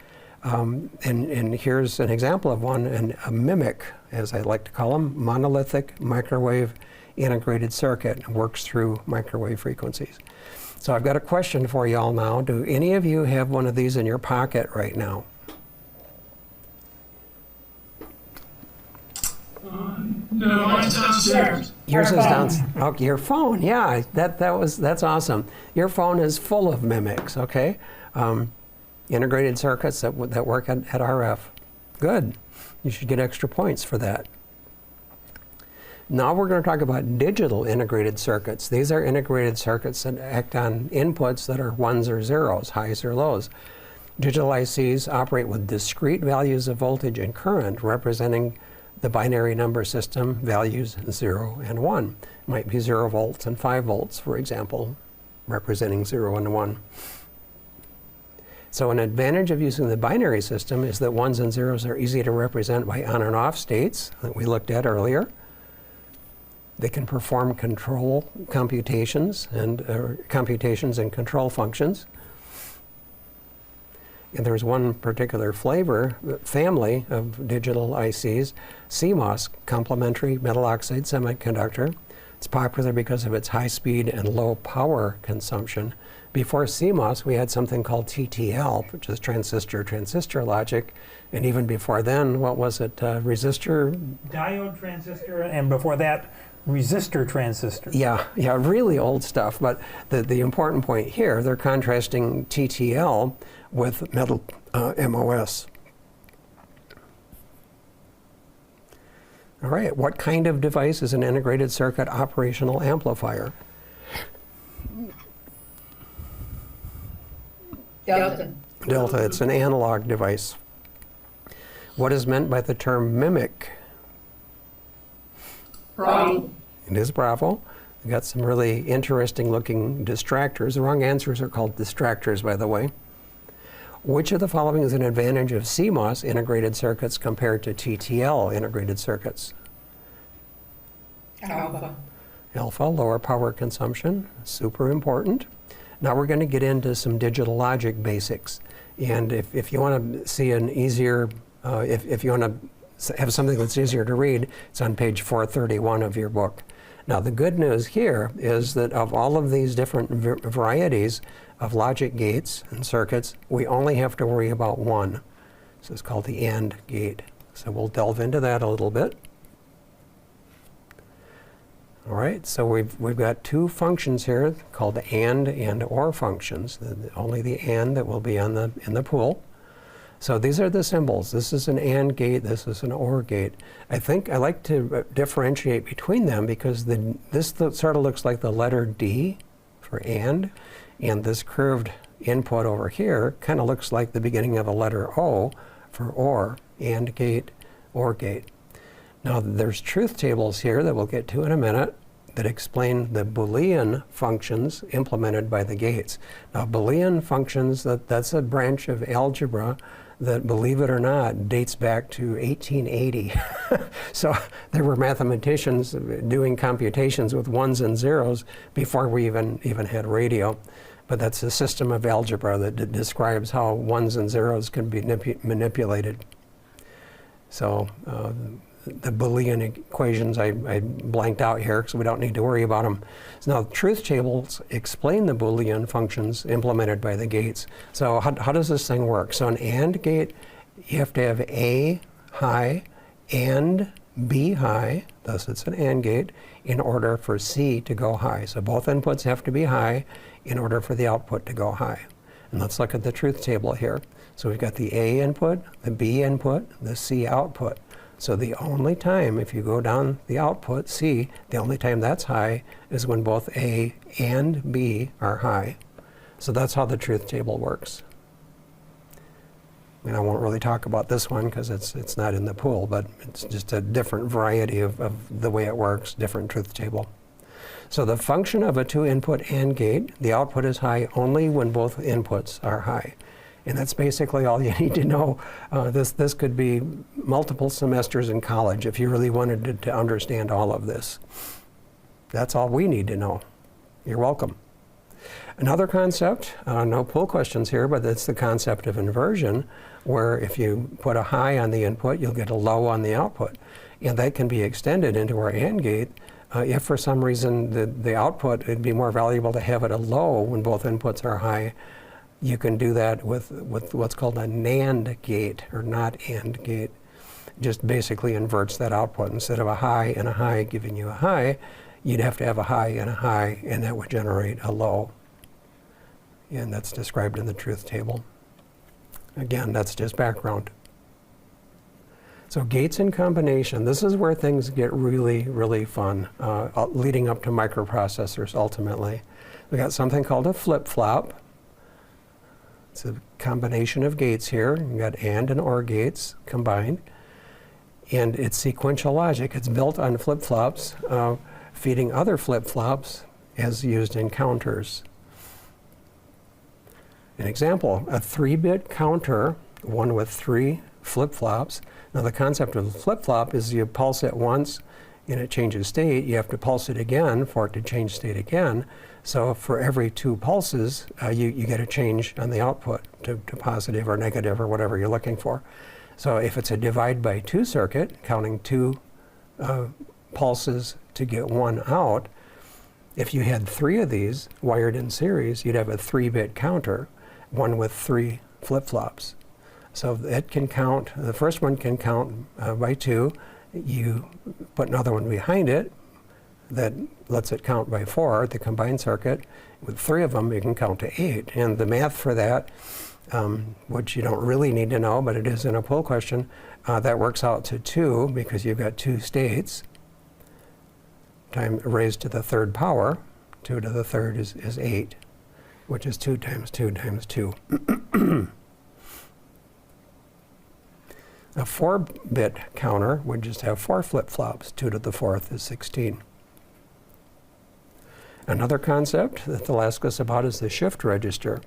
And here's an example of one, a mimic, as I like to call them, monolithic microwave integrated circuit. Works through microwave frequencies. So I've got a question for you all now. Do any of you have one of these in your pocket right now? No, mine's downstairs. Yours is downstairs. Oh, your phone, yeah, that's awesome. Your phone is full of mimics, okay? Integrated circuits that work at RF. Good. You should get extra points for that. Now we're going to talk about digital integrated circuits. These are integrated circuits that act on inputs that are ones or zeros, highs or lows. Digital ICs operate with discrete values of voltage and current representing the binary number system values 0 and 1. It might be 0 volts and 5 volts, for example, representing 0 and 1. So an advantage of using the binary system is that ones and zeros are easy to represent by on and off states that we looked at earlier. They can perform control computations and control functions. And there's one particular family of digital ICs, CMOS, complementary metal oxide semiconductor. It's popular because of its high speed and low power consumption. Before CMOS, we had something called TTL, which is transistor logic. And even before then, what was it? Resistor? Diode transistor, and before that, resistor transistor. Yeah, really old stuff. But the important point here, they're contrasting TTL with metal MOS. All right, what kind of device is an integrated circuit operational amplifier? Delta, it's an analog device. What is meant by the term mimic? Bravo. It is Bravo. We've got some really interesting looking distractors. The wrong answers are called distractors, by the way. Which of the following is an advantage of CMOS integrated circuits compared to TTL integrated circuits? Alpha. Alpha, lower power consumption, super important. Now we're going to get into some digital logic basics. And if you want to see an easier, if you want to have something that's easier to read, it's on page 431 of your book. Now the good news here is that of all of these different varieties of logic gates and circuits, we only have to worry about one. This is called the AND gate. So we'll delve into that a little bit. All right, so we've got two functions here called AND and OR functions. Only the AND that will be in the pool. So these are the symbols. This is an AND gate, this is an OR gate. I think I like to differentiate between them because this sort of looks like the letter D for AND, and this curved input over here kind of looks like the beginning of a letter O for OR, AND gate, OR gate. Now there's truth tables here that we'll get to in a minute that explain the Boolean functions implemented by the gates. Now Boolean functions, that's a branch of algebra that, believe it or not, dates back to 1880. So there were mathematicians doing computations with ones and zeros before we even had radio. But that's a system of algebra that describes how ones and zeros can be manipulated. So the Boolean equations I blanked out here because we don't need to worry about them. So now truth tables explain the Boolean functions implemented by the gates. So how does this thing work? So an AND gate, you have to have A high and B high, thus it's an AND gate, in order for C to go high. So both inputs have to be high in order for the output to go high. And let's look at the truth table here. So we've got the A input, the B input, the C output. So the only time, if you go down the output, C, the only time that's high is when both A and B are high. So that's how the truth table works. And I won't really talk about this one because it's not in the pool, but it's just a different variety of the way it works, different truth table. So the function of a two-input AND gate, the output is high only when both inputs are high. And that's basically all you need to know. This could be multiple semesters in college if you really wanted to understand all of this. That's all we need to know. You're welcome. Another concept, no pool questions here, but it's the concept of inversion, where if you put a high on the input, you'll get a low on the output. And that can be extended into our AND gate. If for some reason the output, it'd be more valuable to have it a low when both inputs are high. You can do that with what's called a NAND gate, or not AND gate. Just basically inverts that output. Instead of a high and a high giving you a high, you'd have to have a high, and that would generate a low. And that's described in the truth table. Again, that's just background. So gates in combination, this is where things get really, really fun, leading up to microprocessors ultimately. We got something called a flip-flop. It's a combination of gates here. You've got AND and OR gates combined. And it's sequential logic. It's built on flip-flops, feeding other flip-flops as used in counters. An example, a 3-bit counter, one with 3 flip-flops. Now the concept of the flip-flop is you pulse it once and it changes state. You have to pulse it again for it to change state again. So for every 2 pulses, you get a change on the output to positive or negative or whatever you're looking for. So if it's a divide by 2 circuit, counting 2 pulses to get 1 out, if you had 3 of these wired in series, you'd have a 3-bit counter, one with 3 flip-flops. So it can count, the first one can count by 2. You put another one behind it that lets it count by 4, the combined circuit. With 3 of them, you can count to 8. And the math for that, which you don't really need to know, but it is in a poll question, that works out to 2 because you've got 2 states. Time raised to the 3rd power, 2 to the 3rd is 8, which is 2 times 2 times 2. A 4-bit counter would just have 4 flip-flops. 2 to the 4th is 16. Another concept that they'll ask us about is the shift register.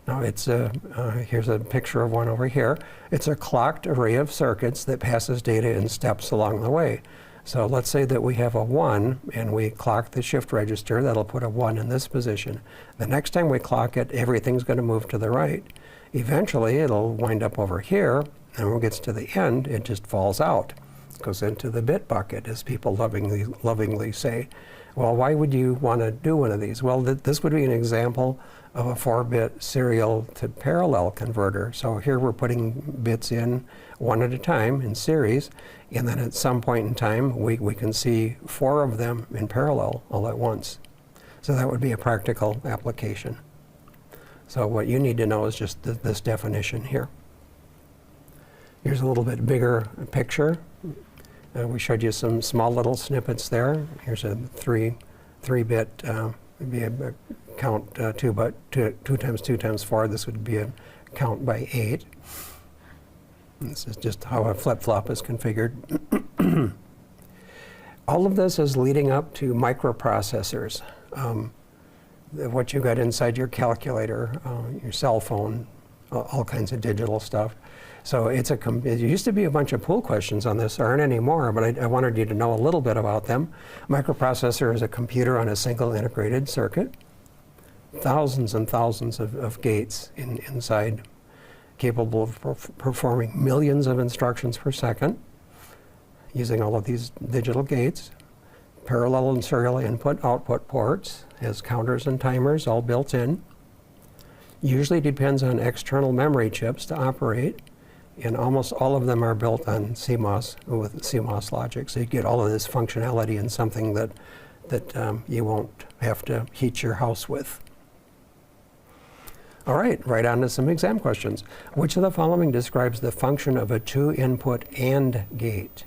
Now it's here's a picture of one over here. It's a clocked array of circuits that passes data in steps along the way. So let's say that we have a 1 and we clock the shift register. That'll put a 1 in this position. The next time we clock it, everything's going to move to the right. Eventually it'll wind up over here, and when it gets to the end, it just falls out. It goes into the bit bucket, as people lovingly say. Well, why would you want to do one of these? Well, this would be an example of a 4-bit serial to parallel converter. So here we're putting bits in one at a time in series, and then at some point in time, we can see 4 of them in parallel all at once. So that would be a practical application. So what you need to know is just this definition here. Here's a little bit bigger picture. We showed you some small little snippets there. Here's a three-bit, maybe a count 2 times 2 times 4. This would be a count by 8. This is just how a flip-flop is configured. All of this is leading up to microprocessors. What you got inside your calculator, your cell phone, all kinds of digital stuff. So it used to be a bunch of pool questions on this, there aren't anymore, but I wanted you to know a little bit about them. Microprocessor is a computer on a single integrated circuit. Thousands and thousands of gates inside, capable of performing millions of instructions per second, using all of these digital gates. Parallel and serial input-output ports, has counters and timers all built in. Usually depends on external memory chips to operate, and almost all of them are built on CMOS, with CMOS logic. So you get all of this functionality in something that you won't have to heat your house with. All right on to some exam questions. Which of the following describes the function of a 2-input AND gate?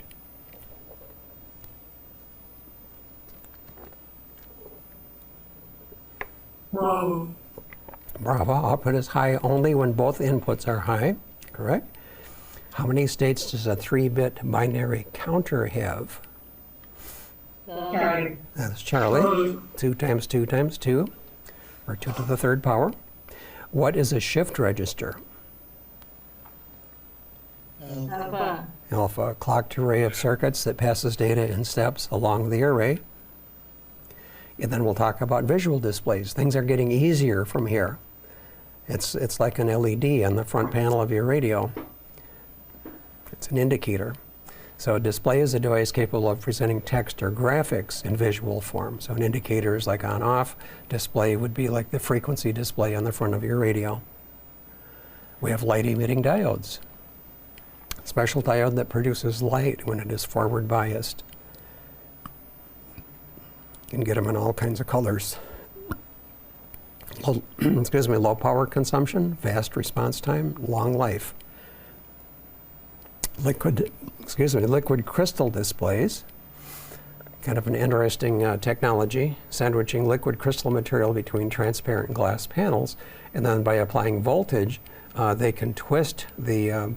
Wrong. Bravo. Output is high only when both inputs are high. Correct. How many states does a 3-bit binary counter have? Charlie. That's Charlie. 2 times 2 times 2, or 2 to the 3rd power. What is a shift register? Alpha. Alpha, a clocked array of circuits that passes data in steps along the array. And then we'll talk about visual displays. Things are getting easier from here. It's like an LED on the front panel of your radio. It's an indicator. So a display is a device capable of presenting text or graphics in visual form. So an indicator is like on-off. Display would be like the frequency display on the front of your radio. We have light-emitting diodes. Special diode that produces light when it is forward biased. You can get them in all kinds of colors. Low power consumption, fast response time, long life. Liquid crystal displays, kind of an interesting technology, sandwiching liquid crystal material between transparent glass panels, and then by applying voltage, they can twist the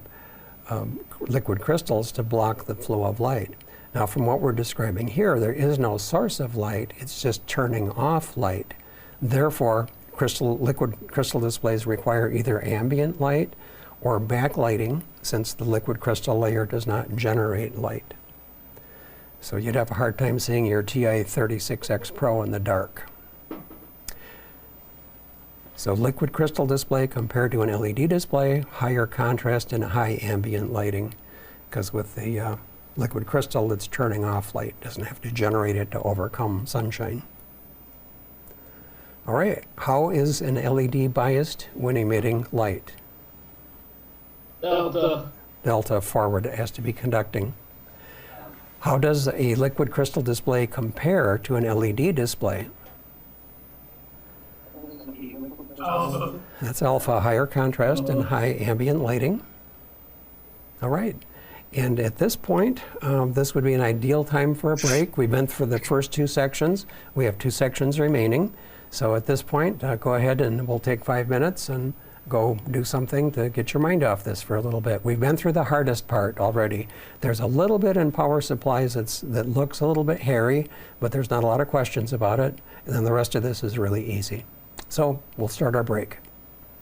liquid crystals to block the flow of light. Now, from what we're describing here, there is no source of light, it's just turning off light. Therefore, liquid crystal displays require either ambient light or backlighting, since the liquid crystal layer does not generate light. So you'd have a hard time seeing your TI-36X Pro in the dark. So liquid crystal display compared to an LED display, higher contrast and high ambient lighting, because with the liquid crystal, it's turning off light, doesn't have to generate it to overcome sunshine. All right, how is an LED biased when emitting light? Delta. Delta forward, it has to be conducting. How does a liquid crystal display compare to an LED display? Alpha. That's alpha, higher contrast and high ambient lighting. All right, and at this point, this would be an ideal time for a break. We've been through the first 2 sections. We have 2 sections remaining. So at this point, go ahead and we'll take 5 minutes and go do something to get your mind off this for a little bit. We've been through the hardest part already. There's a little bit in power supplies that looks a little bit hairy, but there's not a lot of questions about it. And then the rest of this is really easy. So we'll start our break.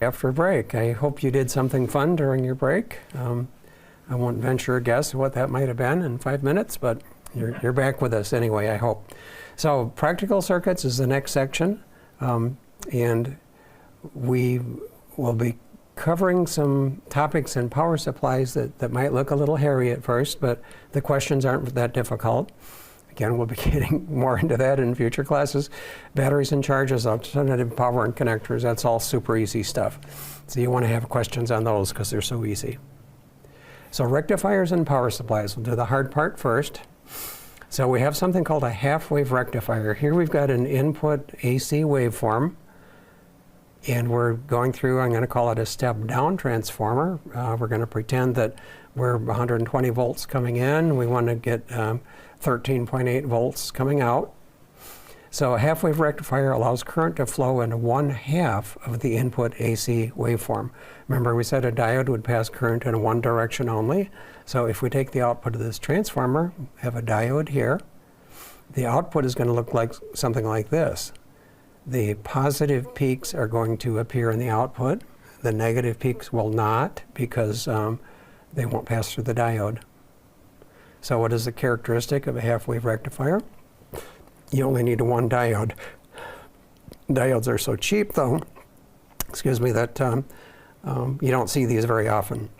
After break, I hope you did something fun during your break. I won't venture a guess what that might have been in 5 minutes, but you're back with us anyway, I hope. So practical circuits is the next section, and we will be covering some topics in power supplies that might look a little hairy at first, but the questions aren't that difficult. Again, we'll be getting more into that in future classes. Batteries and charges, alternative power and connectors, that's all super easy stuff. So you want to have questions on those because they're so easy. So rectifiers and power supplies, we'll do the hard part first. So we have something called a half-wave rectifier. Here we've got an input AC waveform And we're going through, I'm going to call it a step-down transformer. We're going to pretend that we're 120 volts coming in. We want to get 13.8 volts coming out. So a half-wave rectifier allows current to flow in 1/2 of the input AC waveform. Remember, we said a diode would pass current in one direction only. So if we take the output of this transformer, have a diode here, the output is going to look like something like this. The positive peaks are going to appear in the output. The negative peaks will not, because they won't pass through the diode. So what is the characteristic of a half-wave rectifier? You only need one diode. Diodes are so cheap, though, that you don't see these very often.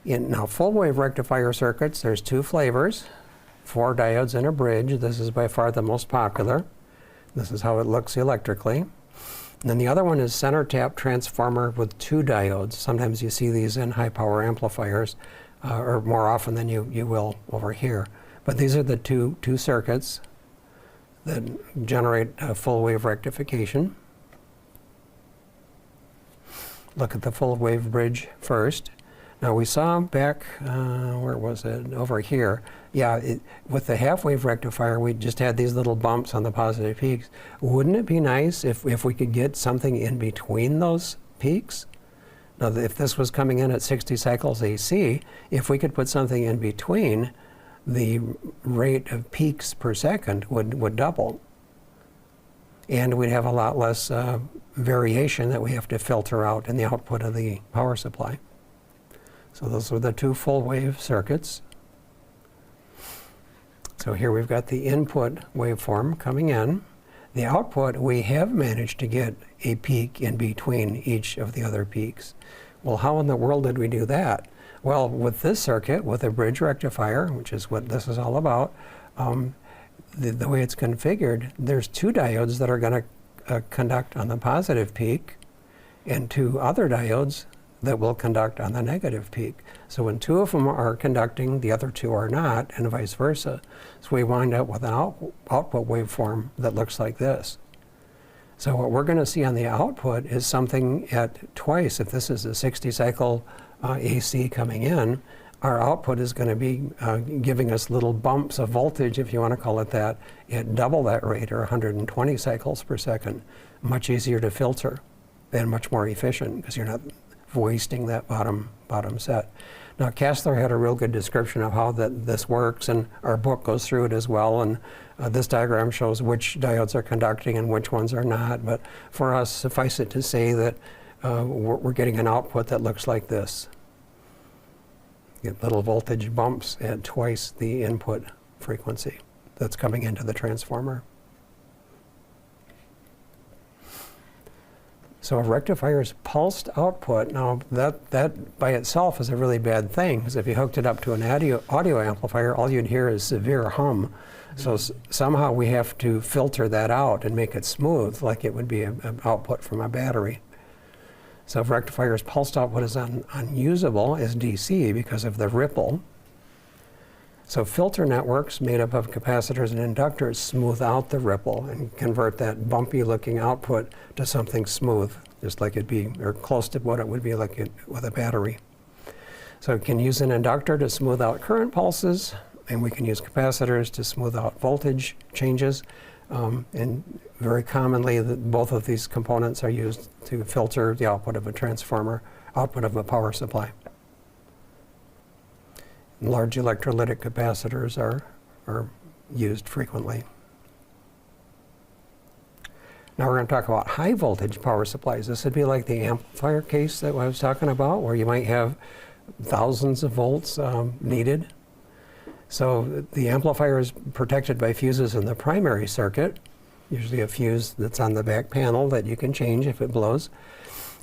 In now full-wave rectifier circuits, there's two flavors, 4 diodes and a bridge. This is by far the most popular. This is how it looks electrically. And then the other one is center tap transformer with 2 diodes. Sometimes you see these in high-power amplifiers, or more often than you will over here. But these are the two circuits that generate a full-wave rectification. Look at the full-wave bridge first. Now we saw back, where was it? Over here. Yeah, with the half-wave rectifier, we just had these little bumps on the positive peaks. Wouldn't it be nice if we could get something in between those peaks? Now, if this was coming in at 60 cycles AC, if we could put something in between, the rate of peaks per second would double. And we'd have a lot less variation that we have to filter out in the output of the power supply. So those are the two full-wave circuits. So here we've got the input waveform coming in. The output, we have managed to get a peak in between each of the other peaks. Well, how in the world did we do that? Well, with this circuit, with a bridge rectifier, which is what this is all about, the way it's configured, there's 2 diodes that are going to conduct on the positive peak, and 2 other diodes that will conduct on the negative peak. So when 2 of them are conducting, the other 2 are not, and vice versa. So we wind up with an output waveform that looks like this. So what we're going to see on the output is something at twice. If this is a 60 cycle AC coming in, our output is going to be giving us little bumps of voltage, if you want to call it that, at double that rate, or 120 cycles per second. Much easier to filter and much more efficient, because you're not wasting that bottom set. Now, Kastler had a real good description of how this works, and our book goes through it as well. And this diagram shows which diodes are conducting and which ones are not. But for us, suffice it to say that we're getting an output that looks like this. Get little voltage bumps at twice the input frequency that's coming into the transformer. So a rectifier's pulsed output, now that by itself is a really bad thing, because if you hooked it up to an audio amplifier, all you'd hear is severe hum. So somehow we have to filter that out and make it smooth, like it would be an output from a battery. So if rectifier's pulsed output is unusable as DC because of the ripple. So filter networks made up of capacitors and inductors smooth out the ripple and convert that bumpy looking output to something smooth, just like it'd be, or close to what it would be like with a battery. So we can use an inductor to smooth out current pulses, and we can use capacitors to smooth out voltage changes. And very commonly, both of these components are used to filter the output of a transformer, output of a power supply. Large electrolytic capacitors are used frequently. Now we're going to talk about high voltage power supplies. This would be like the amplifier case that I was talking about, where you might have thousands of volts needed. So the amplifier is protected by fuses in the primary circuit, usually a fuse that's on the back panel that you can change if it blows.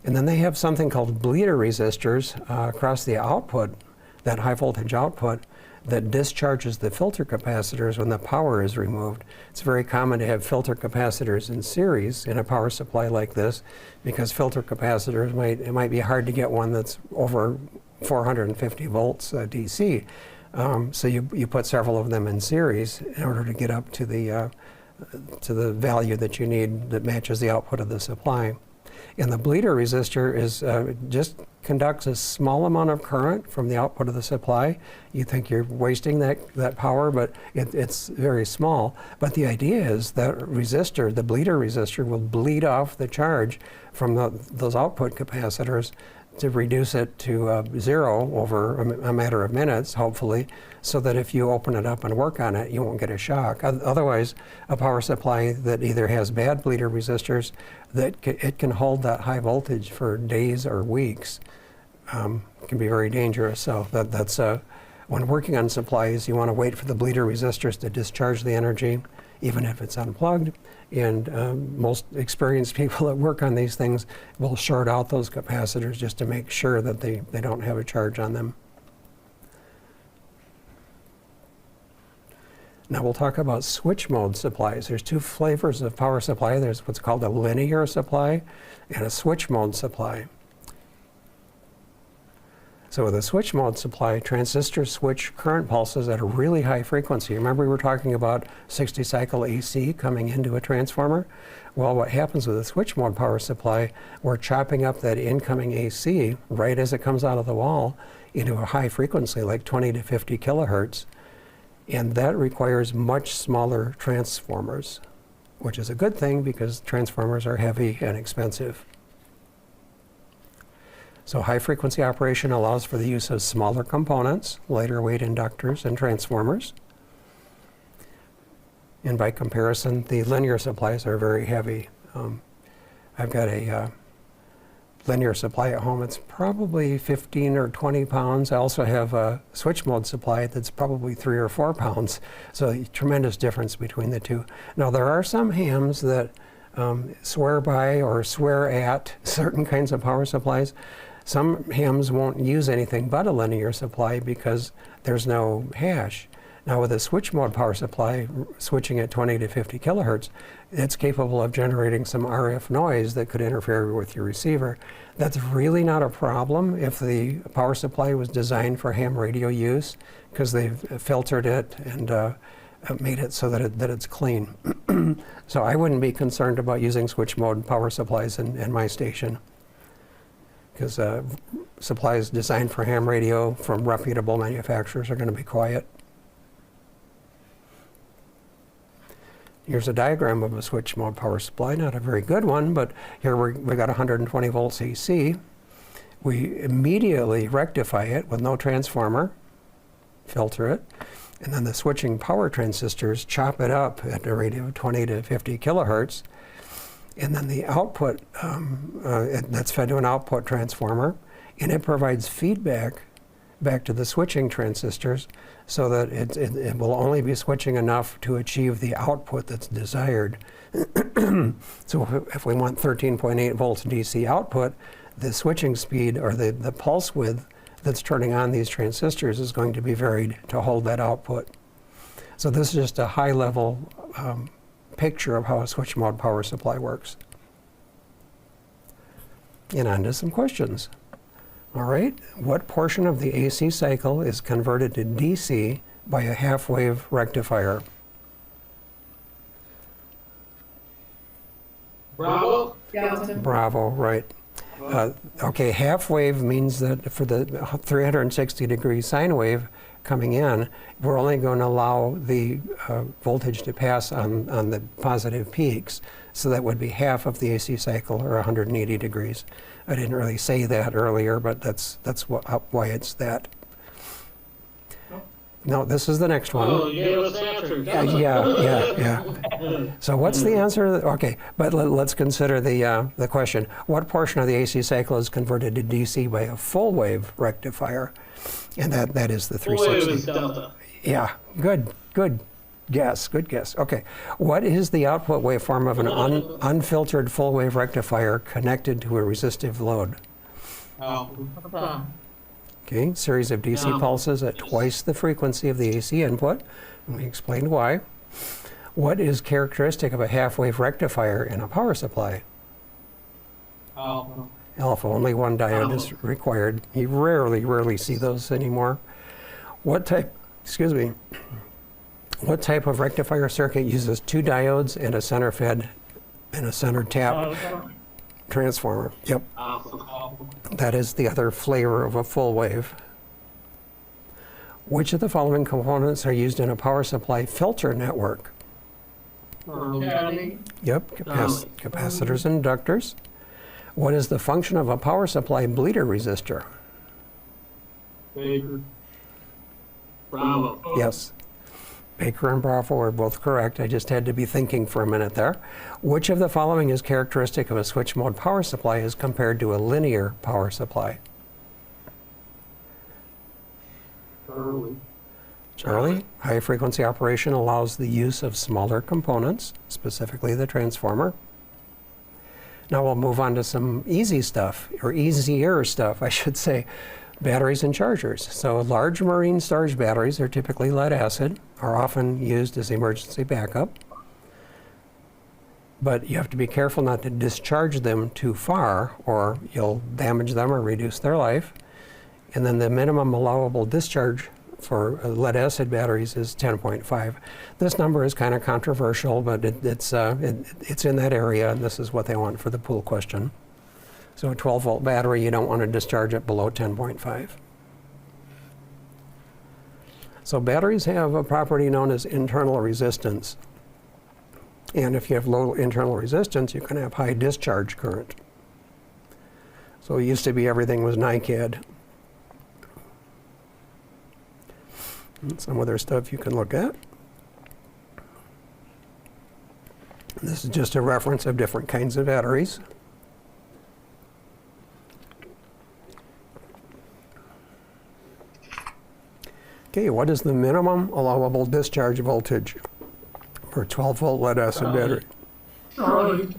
And then they have something called bleeder resistors across the output, that high voltage output, that discharges the filter capacitors when the power is removed. It's very common to have filter capacitors in series in a power supply like this, because filter capacitors it might be hard to get one that's over 450 volts DC. So you put several of them in series in order to get up to the to the value that you need that matches the output of the supply. And the bleeder resistor is just conducts a small amount of current from the output of the supply. You think you're wasting that power, but it's very small. But the idea is that resistor, the bleeder resistor, will bleed off the charge from those output capacitors to reduce it to zero over a matter of minutes, hopefully, so that if you open it up and work on it, you won't get a shock. Otherwise, a power supply that either has bad bleeder resistors, that it can hold that high voltage for days or weeks, can be very dangerous. So that's when working on supplies, you want to wait for the bleeder resistors to discharge the energy, even if it's unplugged. And most experienced people that work on these things will short out those capacitors just to make sure that they don't have a charge on them. Now we'll talk about switch mode supplies. There's two flavors of power supply. There's what's called a linear supply and a switch mode supply. So with a switch mode supply, transistors switch current pulses at a really high frequency. Remember we were talking about 60 cycle AC coming into a transformer? Well, what happens with a switch mode power supply, we're chopping up that incoming AC right as it comes out of the wall into a high frequency, like 20 to 50 kilohertz. And that requires much smaller transformers, which is a good thing because transformers are heavy and expensive. So high frequency operation allows for the use of smaller components, lighter weight inductors and transformers. And by comparison, the linear supplies are very heavy. I've got a linear supply at home. It's probably 15 or 20 pounds. I also have a switch mode supply that's probably 3 or 4 pounds. So a tremendous difference between the two. Now there are some hams that swear by or swear at certain kinds of power supplies. Some hams won't use anything but a linear supply because there's no hash. Now with a switch mode power supply, switching at 20 to 50 kilohertz, it's capable of generating some RF noise that could interfere with your receiver. That's really not a problem if the power supply was designed for ham radio use, because they've filtered it and made it so that it's clean. So I wouldn't be concerned about using switch mode power supplies in my station, because supplies designed for ham radio from reputable manufacturers are going to be quiet. Here's a diagram of a switch mode power supply, not a very good one, but here we got 120 volts AC. We immediately rectify it with no transformer, filter it, and then the switching power transistors chop it up at a rate of 20 to 50 kilohertz. And then the output, that's fed to an output transformer, and it provides feedback back to the switching transistors so that it will only be switching enough to achieve the output that's desired. So if we want 13.8 volts DC output, the switching speed or the pulse width that's turning on these transistors is going to be varied to hold that output. So this is just a high level picture of how a switch mode power supply works. And on to some questions. All right, what portion of the AC cycle is converted to DC by a half-wave rectifier? Bravo? Delta. Bravo, right. Okay, half-wave means that for the 360-degree sine wave coming in, we're only going to allow the voltage to pass on the positive peaks. So that would be half of the AC cycle, or 180 degrees. I didn't really say that earlier, but that's why it's that. No, this is the next one. Oh, you gave us the answer. Yeah. So what's the answer? Okay, but let's consider the question. What portion of the AC cycle is converted to DC by a full wave rectifier? And that is the 360. Full wave is delta. Yeah, good guess, good guess. Okay, what is the output waveform of an unfiltered full wave rectifier connected to a resistive load? Alpha. Okay, series of DC pulses at twice the frequency of the AC input. And we explained why. What is characteristic of a half-wave rectifier in a power supply? Alpha. Alpha, only one diode is required. You rarely see those anymore. What type What type of rectifier circuit uses 2 diodes and a center fed and a center tap transformer? Yep, that is the other flavor of a full wave. Which of the following components are used in a power supply filter network? Charlie. Yep, capacitors and inductors. What is the function of a power supply bleeder resistor? Baker. Bravo. Yes. Baker and Bravo are both correct. I just had to be thinking for a minute there. Which of the following is characteristic of a switch mode power supply as compared to a linear power supply? Charlie, high frequency operation allows the use of smaller components, specifically the transformer. Now we'll move on to some easy stuff, or easier stuff, I should say. Batteries and chargers. So large marine storage batteries are typically lead acid, are often used as emergency backup. But you have to be careful not to discharge them too far or you'll damage them or reduce their life. And then the minimum allowable discharge for lead acid batteries is 10.5. This number is kind of controversial, but it's in that area, and this is what they want for the pool question. So a 12-volt battery, you don't want to discharge it below 10.5. So batteries have a property known as internal resistance. And if you have low internal resistance, you can have high discharge current. So it used to be everything was NiCad. And some other stuff you can look at. This is just a reference of different kinds of batteries. Okay, what is the minimum allowable discharge voltage for 12-volt lead acid battery? Charlie.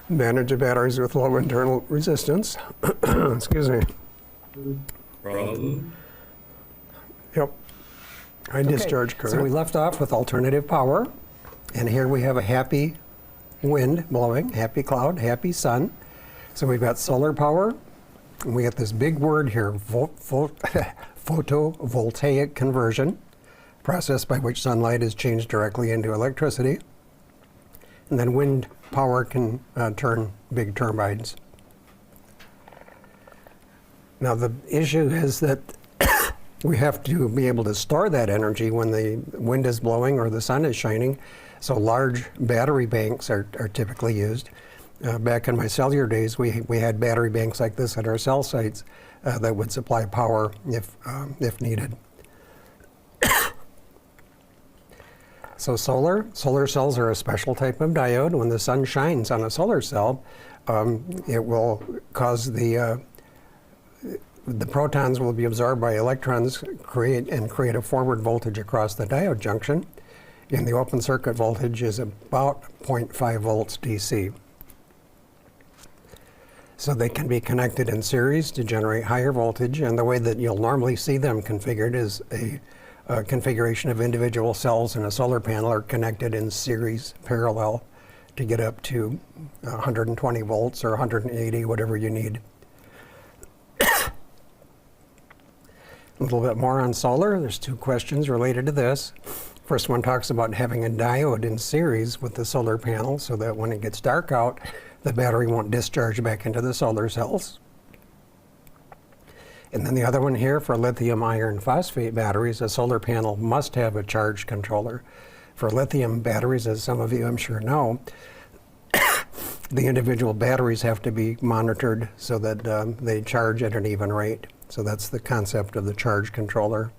Advantage of batteries with low internal resistance. Excuse me. Yep. High discharge current. So we left off with alternative power, and here we have a happy wind blowing, happy cloud, happy sun. So we've got solar power, and we got this big word here, photovoltaic conversion, process by which sunlight is changed directly into electricity. And then wind power can turn big turbines. Now the issue is that we have to be able to store that energy when the wind is blowing or the sun is shining. So large battery banks are typically used. Back in my cellular days, we had battery banks like this at our cell sites that would supply power if needed. So solar cells are a special type of diode. When the sun shines on a solar cell, it will cause the protons will be absorbed by electrons, create a forward voltage across the diode junction, and the open circuit voltage is about 0.5 volts DC. So they can be connected in series to generate higher voltage, and the way that you'll normally see them configured is a configuration of individual cells in a solar panel are connected in series parallel to get up to 120 volts or 180, whatever you need. A little bit more on solar. There's two questions related to this. First one talks about having a diode in series with the solar panel so that when it gets dark out, the battery won't discharge back into the solar cells. And then the other one here for lithium iron phosphate batteries, a solar panel must have a charge controller. For lithium batteries, as some of you I'm sure know, the individual batteries have to be monitored so that they charge at an even rate. So that's the concept of the charge controller.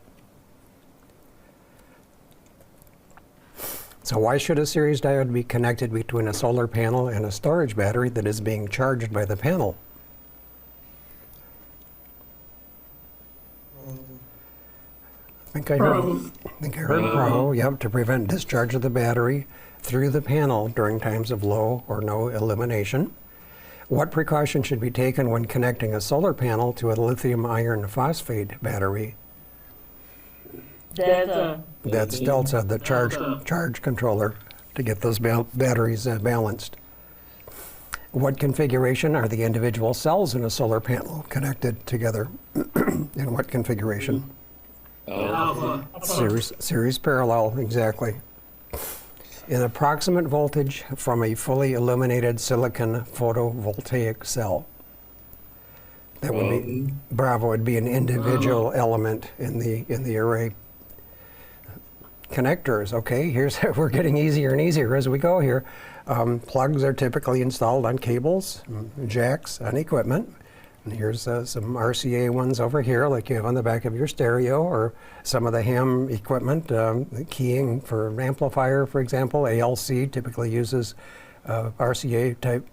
So why should a series diode be connected between a solar panel and a storage battery that is being charged by the panel? I think I heard Bravo, yep, to prevent discharge of the battery through the panel during times of low or no illumination. What precaution should be taken when connecting a solar panel to a lithium iron phosphate battery? Delta. That's Delta, the charge controller, to get those batteries balanced. What configuration are the individual cells in a solar panel connected together? In what configuration? Alpha. Series parallel, exactly. An approximate voltage from a fully illuminated silicon photovoltaic cell. That would be, Bravo would be an individual element in the array. Connectors, okay, we're getting easier and easier as we go here. Plugs are typically installed on cables, jacks, on equipment. And here's some RCA ones over here, like you have on the back of your stereo, or some of the ham equipment, keying for an amplifier, for example. ALC typically uses RCA type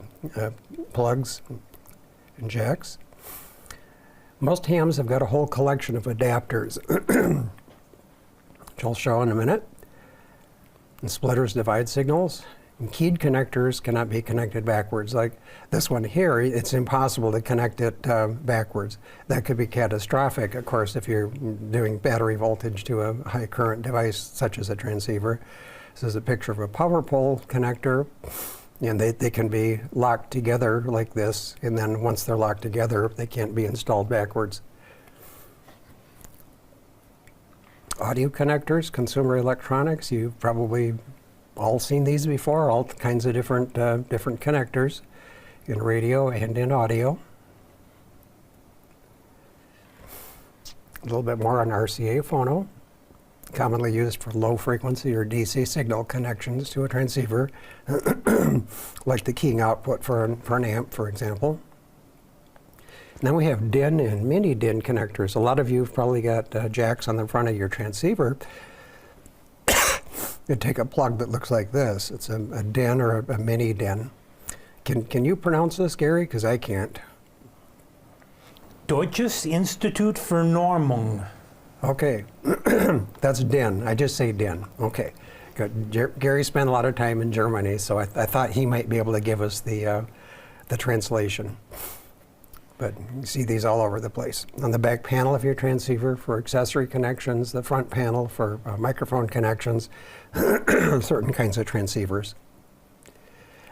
plugs and jacks. Most hams have got a whole collection of adapters, which I'll show in a minute. And splitters divide signals. And keyed connectors cannot be connected backwards. Like this one here, it's impossible to connect it backwards. That could be catastrophic, of course, if you're doing battery voltage to a high current device such as a transceiver. This is a picture of a power pole connector, and they can be locked together like this, and then once they're locked together, they can't be installed backwards. Audio connectors, consumer electronics, you've probably all seen these before, all kinds of different connectors in radio and in audio. A little bit more on RCA phono, commonly used for low frequency or DC signal connections to a transceiver, like the keying output for an amp, for example. And then we have DIN and mini DIN connectors. A lot of you have probably got jacks on the front of your transceiver. You take a plug that looks like this. It's a DIN or a mini DIN. Can you pronounce this, Gary? Because I can't. Deutsches Institut für Normung. Okay, that's DIN. I just say DIN. Okay, good. Gary spent a lot of time in Germany, so I thought he might be able to give us the translation. But you see these all over the place. On the back panel of your transceiver for accessory connections, the front panel for microphone connections, certain kinds of transceivers.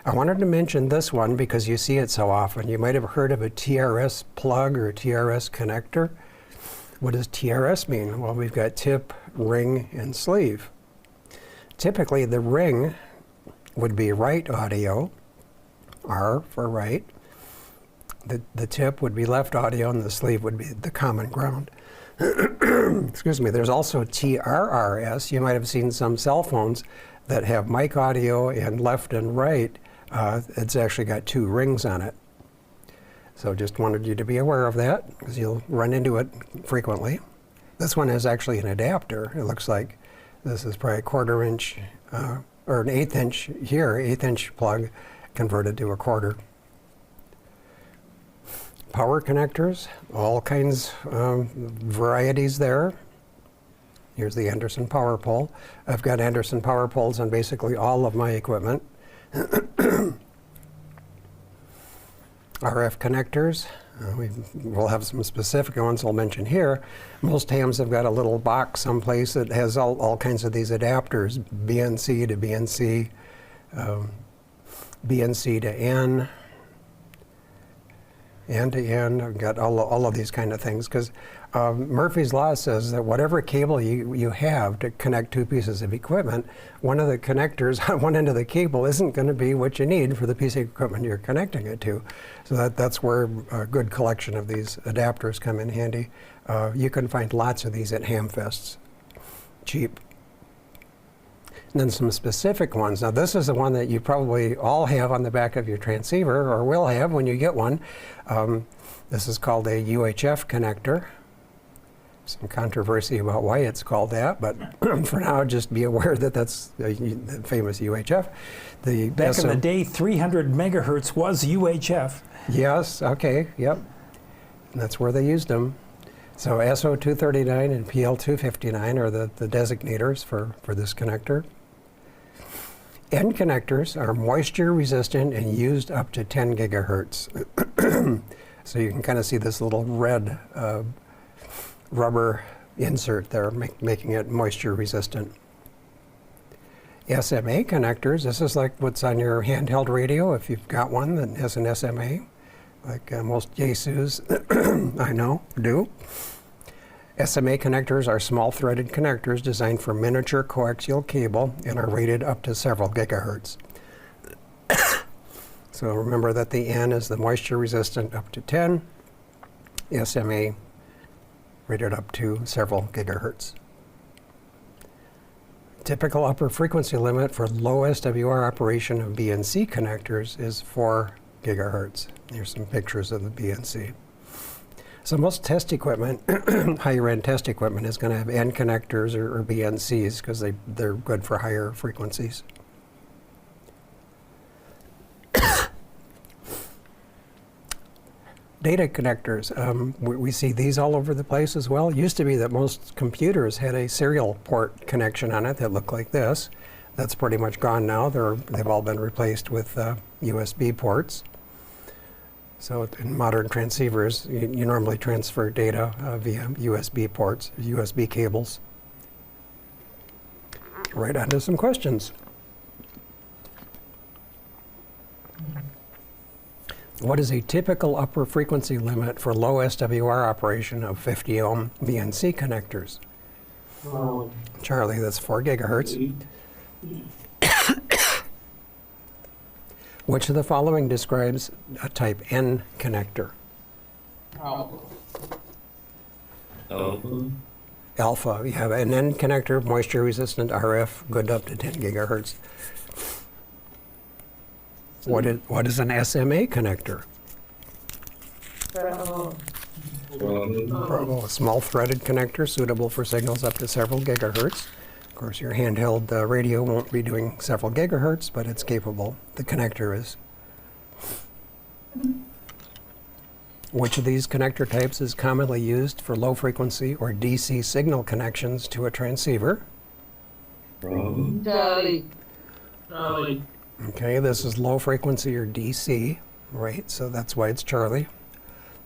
I wanted to mention this one because you see it so often. You might have heard of a TRS plug or a TRS connector. What does TRS mean? Well, we've got tip, ring, and sleeve. Typically, the ring would be right audio, R for right. The tip would be left audio, and the sleeve would be the common ground. Excuse me. There's also TRRS. You might have seen some cell phones that have mic audio and left and right. It's actually got two rings on it. So just wanted you to be aware of that, because you'll run into it frequently. This one is actually an adapter. It looks like this is probably a 1/4 inch or an 1/8 inch here, 1/8 inch plug converted to a 1/4. Power connectors, all kinds of varieties there. Here's the Anderson power pole. I've got Anderson power poles on basically all of my equipment. RF connectors, we'll have some specific ones I'll mention here. Most hams have got a little box someplace that has all kinds of these adapters, BNC to BNC, BNC to N, end to end. I've got all of these kind of things, because Murphy's Law says that whatever cable you have to connect two pieces of equipment, one of the connectors on one end of the cable isn't going to be what you need for the piece of equipment you're connecting it to. So that's where a good collection of these adapters come in handy. You can find lots of these at Hamfests, cheap. And then some specific ones. Now this is the one that you probably all have on the back of your transceiver, or will have when you get one. This is called a UHF connector. Some controversy about why it's called that, but for now just be aware that that's the famous UHF. Back in the day, 300 megahertz was UHF. Yes, okay, yep. And that's where they used them. So SO239 and PL259 are the designators for this connector. End connectors are moisture resistant and used up to 10 gigahertz. So you can kind of see this little red rubber insert there, making it moisture resistant. SMA connectors, this is like what's on your handheld radio if you've got one that has an SMA, like most Yaesus I know do. SMA connectors are small threaded connectors designed for miniature coaxial cable and are rated up to several gigahertz. So remember that the N is the moisture resistant up to 10, SMA rated up to several gigahertz. Typical upper frequency limit for low SWR operation of BNC connectors is 4 gigahertz. Here's some pictures of the BNC. So most test equipment, higher end test equipment, is going to have N connectors or BNCs because they're good for higher frequencies. Data connectors, we see these all over the place as well. It used to be that most computers had a serial port connection on it that looked like this. That's pretty much gone now. They've all been replaced with USB ports. So in modern transceivers, you normally transfer data via USB ports, USB cables. Right on to some questions. What is a typical upper frequency limit for low SWR operation of 50 ohm BNC connectors? Charlie, that's 4 gigahertz. Which of the following describes a type N connector? Alpha. You have an N connector, moisture resistant RF, good up to 10 gigahertz. What is an SMA connector? A small threaded connector suitable for signals up to several gigahertz. Of course, your handheld radio won't be doing several gigahertz, but it's capable. The connector is. Which of these connector types is commonly used for low frequency or DC signal connections to a transceiver? Charlie. Okay, this is low frequency or DC, right? So that's why it's Charlie.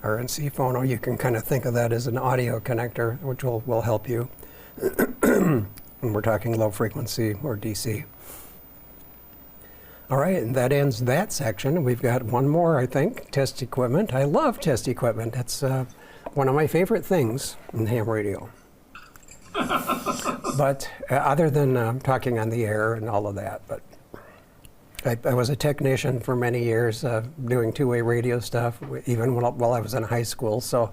RNC phono, you can kind of think of that as an audio connector, which will help you when we're talking low frequency or DC. All right, and that ends that section. We've got one more, I think, test equipment. I love test equipment. It's one of my favorite things in ham radio. But other than talking on the air and all of that, but I was a technician for many years doing two-way radio stuff, even while I was in high school. So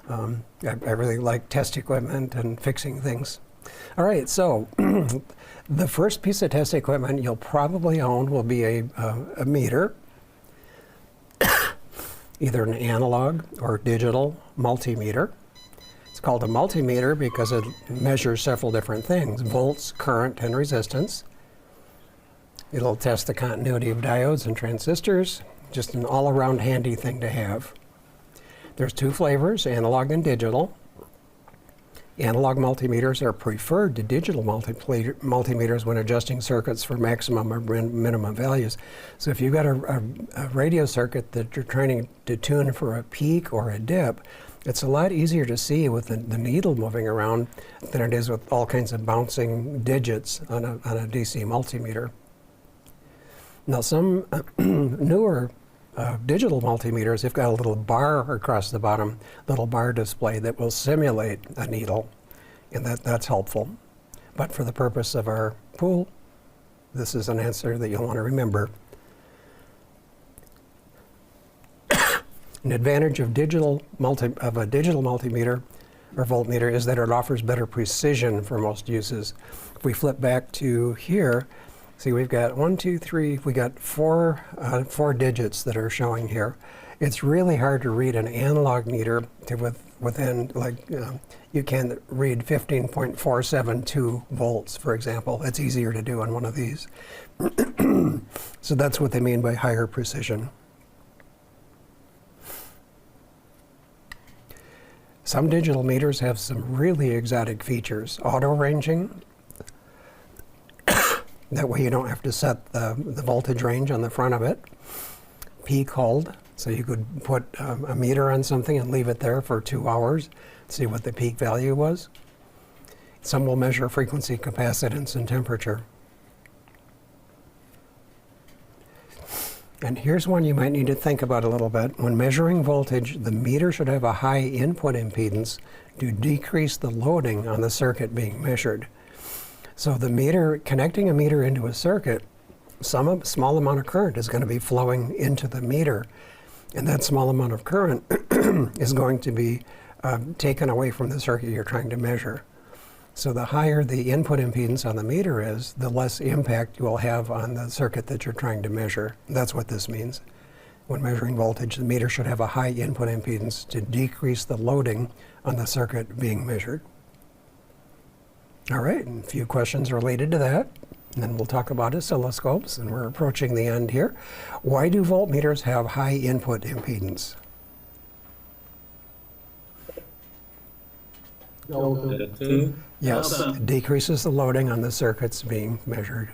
I really like test equipment and fixing things. All right, so the first piece of test equipment you'll probably own will be a meter, either an analog or digital multimeter. It's called a multimeter because it measures several different things: volts, current, and resistance. It'll test the continuity of diodes and transistors, just an all-around handy thing to have. There's two flavors, analog and digital. Analog multimeters are preferred to digital multimeters when adjusting circuits for maximum or minimum values. So if you've got a radio circuit that you're trying to tune for a peak or a dip, it's a lot easier to see with the needle moving around than it is with all kinds of bouncing digits on a DC multimeter. Now some newer digital multimeters have got a little bar across the bottom, little bar display that will simulate a needle, and that's helpful. But for the purpose of our pool, this is an answer that you'll want to remember. An advantage of a digital multimeter or voltmeter is that it offers better precision for most uses. If we flip back to here, see, we've got 1, 2, 3, we got four digits that are showing here. It's really hard to read an analog meter within, you can read 15.472 volts, for example. It's easier to do on one of these. So that's what they mean by higher precision. Some digital meters have some really exotic features. Auto ranging. That way you don't have to set the voltage range on the front of it. Peak hold, so you could put a meter on something and leave it there for 2 hours, see what the peak value was. Some will measure frequency, capacitance, and temperature. And here's one you might need to think about a little bit. When measuring voltage, the meter should have a high input impedance to decrease the loading on the circuit being measured. So the meter, connecting a meter into a circuit, some small amount of current is going to be flowing into the meter. And that small amount of current is going to be taken away from the circuit you're trying to measure. So the higher the input impedance on the meter is, the less impact you will have on the circuit that you're trying to measure. That's what this means. When measuring voltage, the meter should have a high input impedance to decrease the loading on the circuit being measured. All right, and a few questions related to that. And then we'll talk about oscilloscopes, and we're approaching the end here. Why do voltmeters have high input impedance? Delta. Yes, Delta. it decreases the loading on the circuits being measured.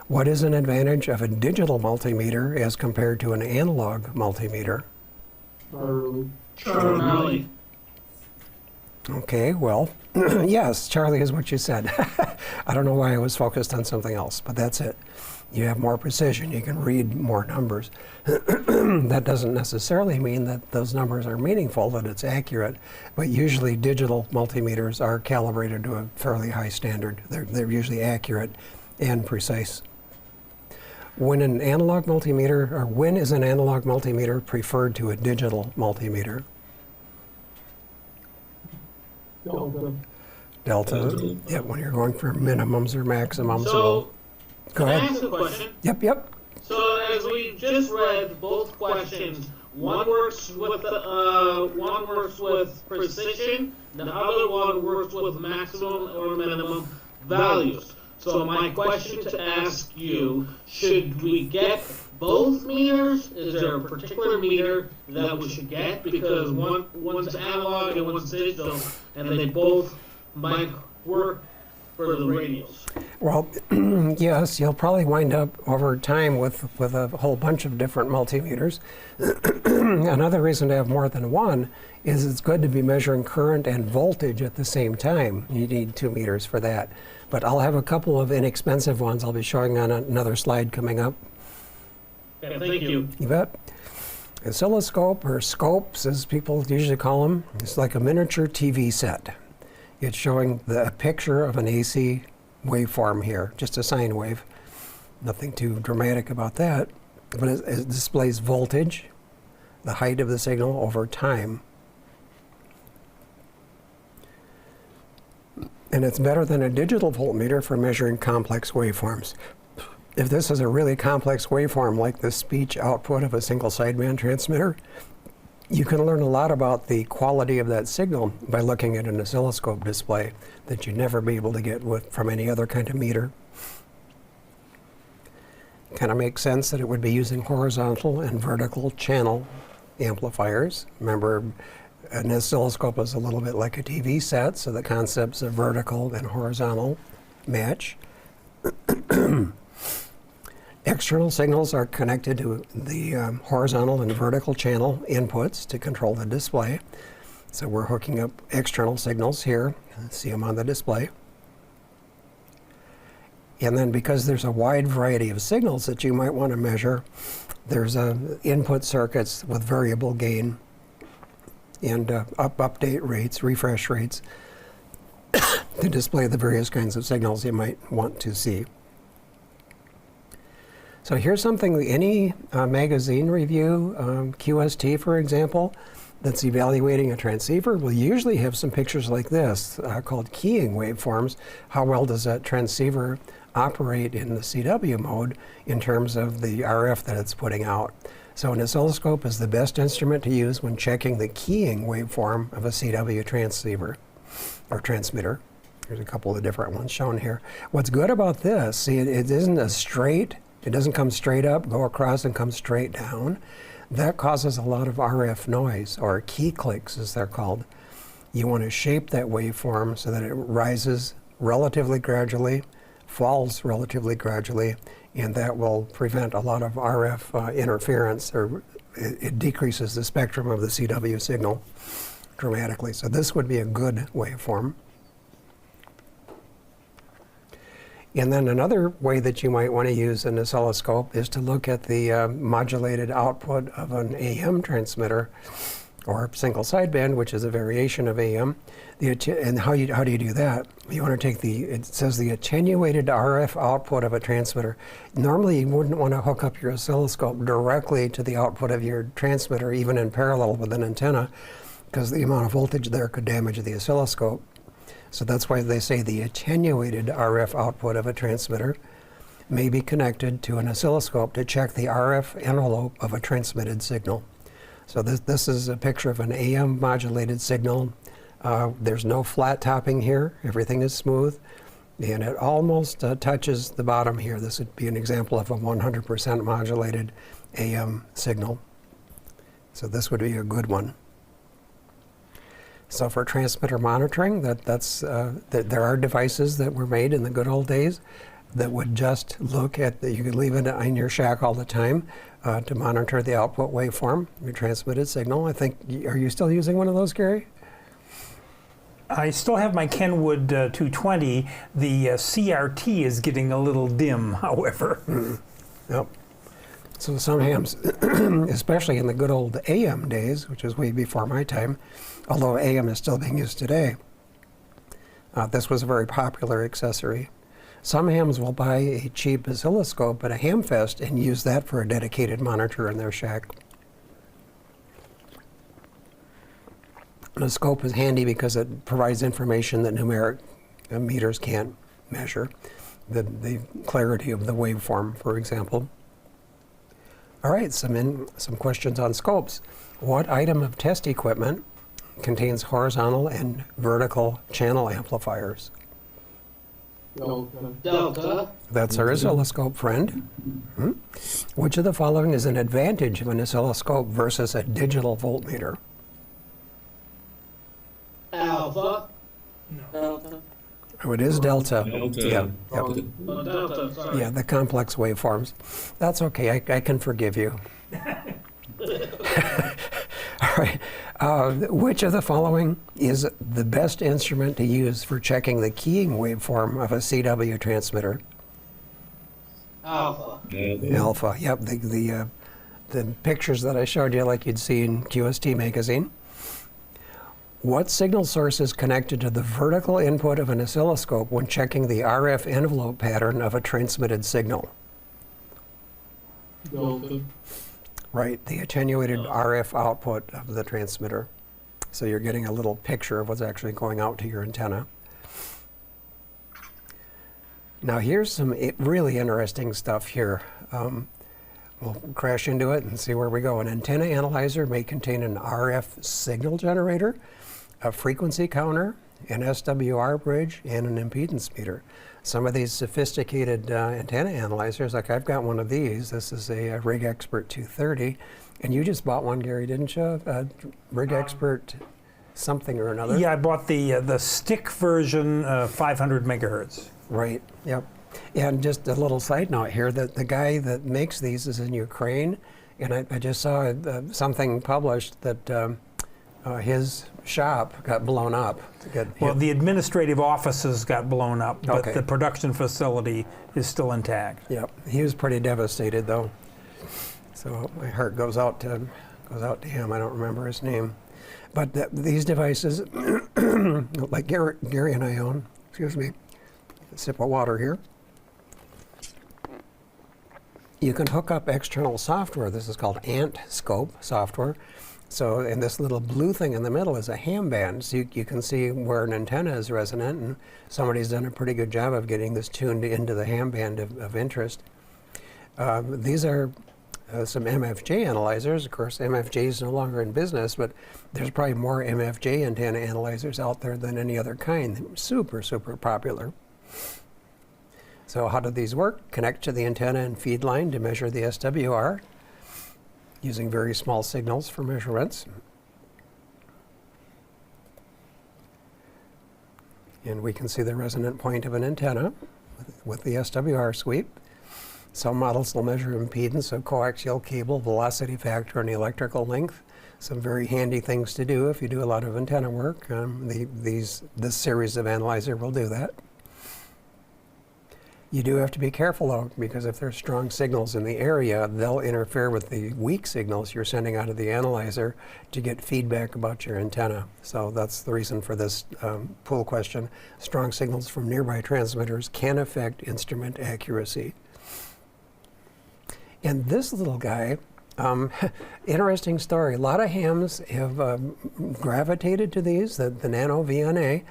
What is an advantage of a digital multimeter as compared to an analog multimeter? Charlie. Okay, well, yes, Charlie is what you said. I don't know why I was focused on something else, but that's it. You have more precision, you can read more numbers. That doesn't necessarily mean that those numbers are meaningful, that it's accurate, but usually digital multimeters are calibrated to a fairly high standard. They're usually accurate and precise. When is an analog multimeter preferred to a digital multimeter? Delta. Delta. Yeah, when you're going for minimums or maximums. So, Go can I ahead. ask a question? Yep. So, as we just read both questions, one works with precision, the other one works with maximum or minimum values. So, my question to ask you: should we get both meters? Is there a particular meter that we should get because one's analog and one's digital, and they both might work for the radios? Well, yes, you'll probably wind up over time with a whole bunch of different multimeters. Another reason to have more than one is it's good to be measuring current and voltage at the same time. You need 2 meters for that. But I'll have a couple of inexpensive ones I'll be showing on another slide coming up. Okay, thank you. You bet. Oscilloscope, or scopes as people usually call them, it's like a miniature TV set. It's showing a picture of an AC waveform here, just a sine wave. Nothing too dramatic about that. But it displays voltage, the height of the signal over time. And it's better than a digital voltmeter for measuring complex waveforms. If this is a really complex waveform like the speech output of a single sideband transmitter, you can learn a lot about the quality of that signal by looking at an oscilloscope display that you'd never be able to get from any other kind of meter. Kind of makes sense that it would be using horizontal and vertical channel amplifiers. Remember, an oscilloscope is a little bit like a TV set, so the concepts of vertical and horizontal match. External signals are connected to the horizontal and vertical channel inputs to control the display. So we're hooking up external signals here. See them on the display. And then because there's a wide variety of signals that you might want to measure, there's input circuits with variable gain and update rates, refresh rates, to display the various kinds of signals you might want to see. So here's something any magazine review, QST for example, that's evaluating a transceiver will usually have some pictures like this called keying waveforms. How well does that transceiver operate in the CW mode in terms of the RF that it's putting out? So an oscilloscope is the best instrument to use when checking the keying waveform of a CW transceiver or transmitter. There's a couple of different ones shown here. What's good about this, see, it isn't a straight, it doesn't come straight up, go across, and come straight down. That causes a lot of RF noise, or key clicks as they're called. You want to shape that waveform so that it rises relatively gradually, falls relatively gradually, and that will prevent a lot of RF interference, or it decreases the spectrum of the CW signal dramatically. So this would be a good waveform. And then another way that you might want to use an oscilloscope is to look at the modulated output of an AM transmitter or single sideband, which is a variation of AM. And how do you do that? You want to take it says the attenuated RF output of a transmitter. Normally you wouldn't want to hook up your oscilloscope directly to the output of your transmitter, even in parallel with an antenna, because the amount of voltage there could damage the oscilloscope. So that's why they say the attenuated RF output of a transmitter may be connected to an oscilloscope to check the RF envelope of a transmitted signal. So this is a picture of an AM modulated signal. There's no flat topping here. Everything is smooth. And it almost touches the bottom here. This would be an example of a 100% modulated AM signal. So this would be a good one. So for transmitter monitoring, there are devices that were made in the good old days that would just look at you could leave it in your shack all the time to monitor the output waveform, your transmitted signal. I think, are you still using one of those, Gary? I still have my Kenwood 220. The CRT is getting a little dim, however. Yep. So some hams, especially in the good old AM days, which is way before my time, although AM is still being used today, this was a very popular accessory. Some hams will buy a cheap oscilloscope at a ham fest and use that for a dedicated monitor in their shack. The scope is handy because it provides information that numeric meters can't measure, the clarity of the waveform, for example. All right, some questions on scopes. What item of test equipment contains horizontal and vertical channel amplifiers? Delta. That's our oscilloscope friend. Which of the following is an advantage of an oscilloscope versus a digital voltmeter? Alpha. No. Oh, it is delta. Delta. Yeah. Yep. Oh, delta, sorry. Yeah, the complex waveforms. That's okay. I can forgive you. All right. Which of the following is the best instrument to use for checking the keying waveform of a CW transmitter? Alpha. Alpha. Yep. The pictures that I showed you, like you'd see in QST magazine. What signal source is connected to the vertical input of an oscilloscope when checking the RF envelope pattern of a transmitted signal? Delta. Right, the attenuated RF output of the transmitter. So you're getting a little picture of what's actually going out to your antenna. Now here's some really interesting stuff here. We'll crash into it and see where we go. An antenna analyzer may contain an RF signal generator, a frequency counter, an SWR bridge, and an impedance meter. Some of these sophisticated antenna analyzers, like I've got one of these. This is a Rig Expert 230, and you just bought one, Gary, didn't you? Rig Expert something or another. Yeah, I bought the stick version, 500 megahertz. Right. Yep. And just a little side note here: that the guy that makes these is in Ukraine, and I just saw something published that his shop got blown up. Well, the administrative offices got blown up, but Okay. the production facility is still intact. Yep, he was pretty devastated though. So my heart goes out to him. I don't remember his name, but these devices, like Gary and I own. Excuse me, a sip of water here. You can hook up external software. This is called AntScope software. So, and this little blue thing in the middle is a ham band. So you can see where an antenna is resonant, and somebody's done a pretty good job of getting this tuned into the ham band of interest. These are some MFJ analyzers. Of course, MFJ is no longer in business, but there's probably more MFJ antenna analyzers out there than any other kind. They're super, super popular. So how do these work? Connect to the antenna and feed line to measure the SWR, using very small signals for measurements. And we can see the resonant point of an antenna with the SWR sweep. Some models will measure impedance of coaxial cable, velocity factor, and electrical length. Some very handy things to do if you do a lot of antenna work. This series of analyzer will do that. You do have to be careful though, because if there's strong signals in the area, they'll interfere with the weak signals you're sending out of the analyzer to get feedback about your antenna. So that's the reason for this pool question. Strong signals from nearby transmitters can affect instrument accuracy. And this little guy, interesting story. A lot of hams have gravitated to these, the nano VNA.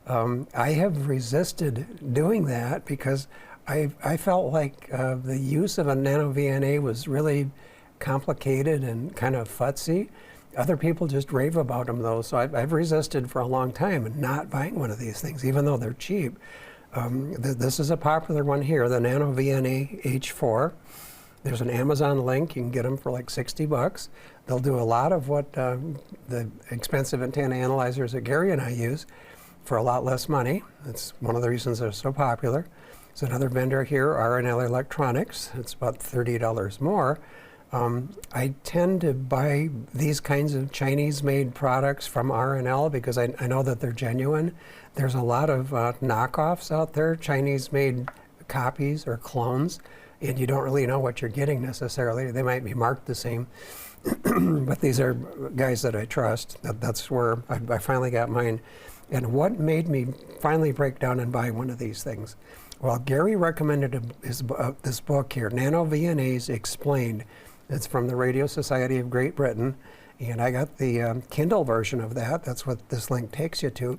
I have resisted doing that because I felt like the use of a nano VNA was really complicated and kind of futzy. Other people just rave about them though, so I've resisted for a long time and not buying one of these things, even though they're cheap. This is a popular one here, the nano VNA H4. There's an Amazon link, you can get them for like 60 bucks. They'll do a lot of what the expensive antenna analyzers that Gary and I use for a lot less money. That's one of the reasons they're so popular. There's another vendor here, R&L Electronics. It's about $30 more. I tend to buy these kinds of Chinese-made products from R&L because I know that they're genuine. There's a lot of knockoffs out there, Chinese-made copies or clones, and you don't really know what you're getting necessarily. They might be marked the same, but these are guys that I trust. That's where I finally got mine. And what made me finally break down and buy one of these things? Well, Gary recommended this book here, Nano VNAs Explained. It's from the Radio Society of Great Britain, and I got the Kindle version of that. That's what this link takes you to.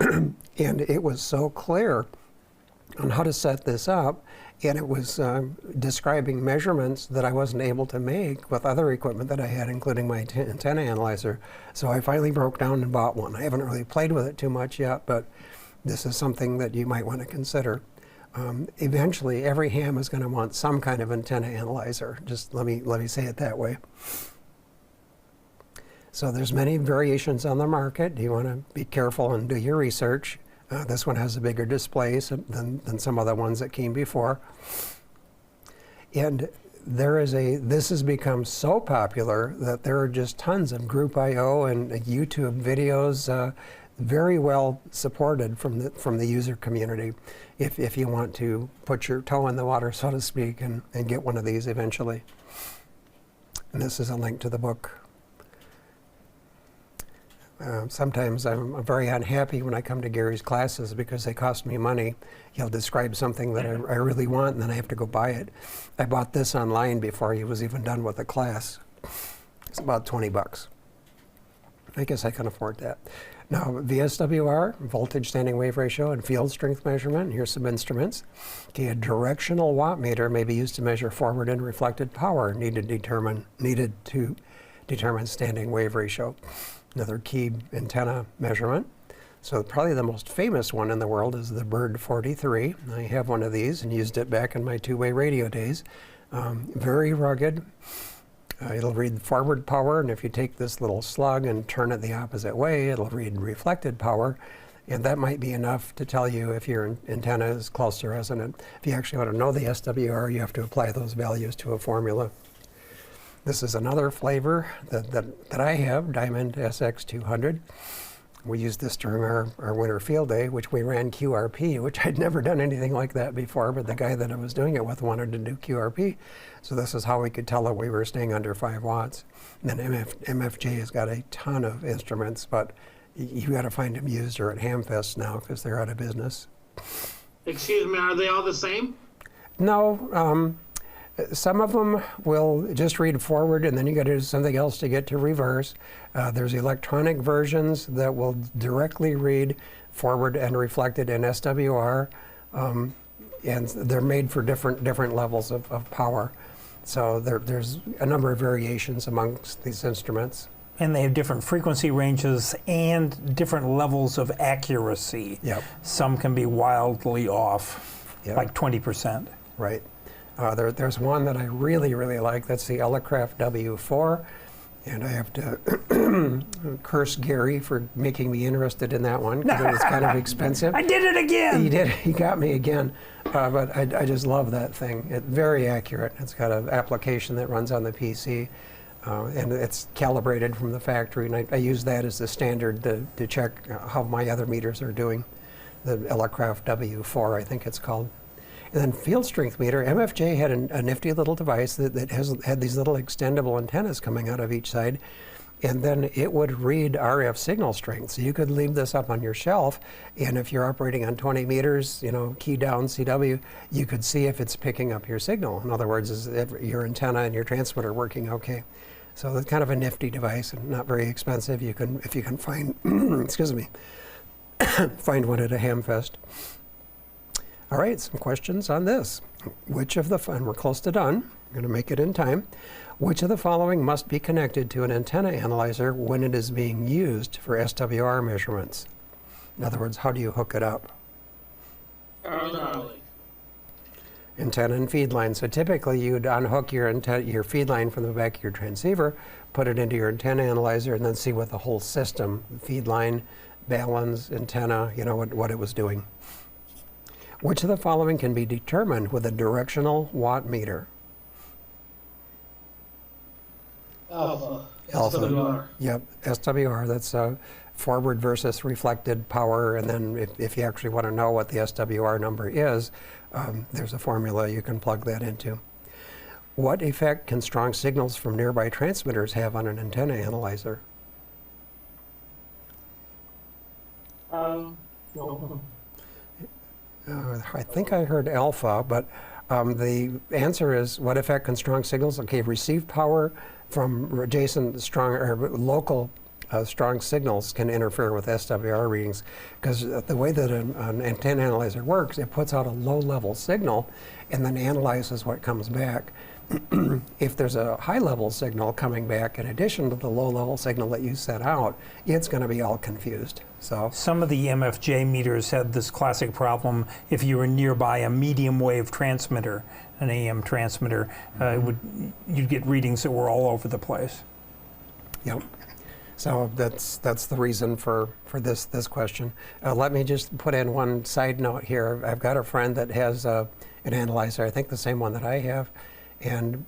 And it was so clear on how to set this up, and it was describing measurements that I wasn't able to make with other equipment that I had, including my antenna analyzer. So I finally broke down and bought one. I haven't really played with it too much yet, but this is something that you might want to consider. Eventually, every ham is going to want some kind of antenna analyzer. Just let me say it that way. So there's many variations on the market. You want to be careful and do your research. This one has a bigger display than some of the ones that came before. And this has become so popular that there are just tons of group I/O and YouTube videos, very well supported from the user community. If you want to put your toe in the water, so to speak, and get one of these eventually. And this is a link to the book. Sometimes I'm very unhappy when I come to Gary's classes because they cost me money. He'll describe something that I really want, and then I have to go buy it. I bought this online before he was even done with the class. It's about 20 bucks. I guess I can afford that. Now, VSWR, voltage standing wave ratio, and field strength measurement. Here's some instruments. Okay, a directional wattmeter may be used to measure forward and reflected power needed to determine standing wave ratio. Another key antenna measurement. So probably the most famous one in the world is the Bird 43. I have one of these and used it back in my two-way radio days. Very rugged. It'll read forward power, and if you take this little slug and turn it the opposite way, it'll read reflected power, and that might be enough to tell you if your antenna is close to resonant. If you actually want to know the SWR, you have to apply those values to a formula. This is another flavor that I have, Diamond SX200. We used this during our winter field day, which we ran QRP, which I'd never done anything like that before, but the guy that I was doing it with wanted to do QRP. So this is how we could tell that we were staying under 5 watts. And then MFJ has got a ton of instruments, but you got to find them used or at Hamfest now because they're out of business. Excuse me, are they all the same? No. Some of them will just read forward, and then you got to do something else to get to reverse. There's electronic versions that will directly read forward and reflected in SWR, and they're made for different levels of power. So there's a number of variations amongst these instruments. And they have different frequency ranges and different levels of accuracy. Yep. Some can be wildly off, Yep. like 20%. Right. There's one that I really, really like. That's the Elecraft W4. And I have to curse Gary for making me interested in that one because it was kind of expensive. I did it again! He did. He got me again. But I just love that thing. It's very accurate. It's got an application that runs on the PC. And it's calibrated from the factory. And I use that as the standard to check how my other meters are doing. The Elecraft W4, I think it's called. And then field strength meter, MFJ had a nifty little device that had these little extendable antennas coming out of each side. And then it would read RF signal strength. So you could leave this up on your shelf, and if you're operating on 20 meters, you know, key down CW, you could see if it's picking up your signal. In other words, is your antenna and your transmitter working okay? So that's kind of a nifty device and not very expensive. You can, if you can find, excuse me, find one at a hamfest. All right, some questions on this. Which of the, and we're close to done, I'm gonna make it in time. Which of the following must be connected to an antenna analyzer when it is being used for SWR measurements? In other words, how do you hook it up? Antenna and feed line. So typically you'd unhook your feed line from the back of your transceiver, put it into your antenna analyzer, and then see what the whole system, feed line, balance, antenna, you know, what it was doing. Which of the following can be determined with a directional watt meter? Alpha. Alpha. SWR. Yep, SWR, that's forward versus reflected power, and then if you actually want to know what the SWR number is, there's a formula you can plug that into. What effect can strong signals from nearby transmitters have on an antenna analyzer? I think I heard alpha, but the answer is, what effect can strong signals, okay, receive power from adjacent strong or local strong signals can interfere with SWR readings, because the way that an antenna analyzer works, it puts out a low-level signal and then analyzes what comes back. If there's a high-level signal coming back in addition to the low-level signal that you set out, it's going to be all confused. So some of the MFJ meters had this classic problem. If you were nearby a medium wave transmitter, an AM transmitter, you'd get readings that were all over the place. Yep. So that's the reason for this question. Let me just put in one side note here. I've got a friend that has an analyzer, I think the same one that I have, and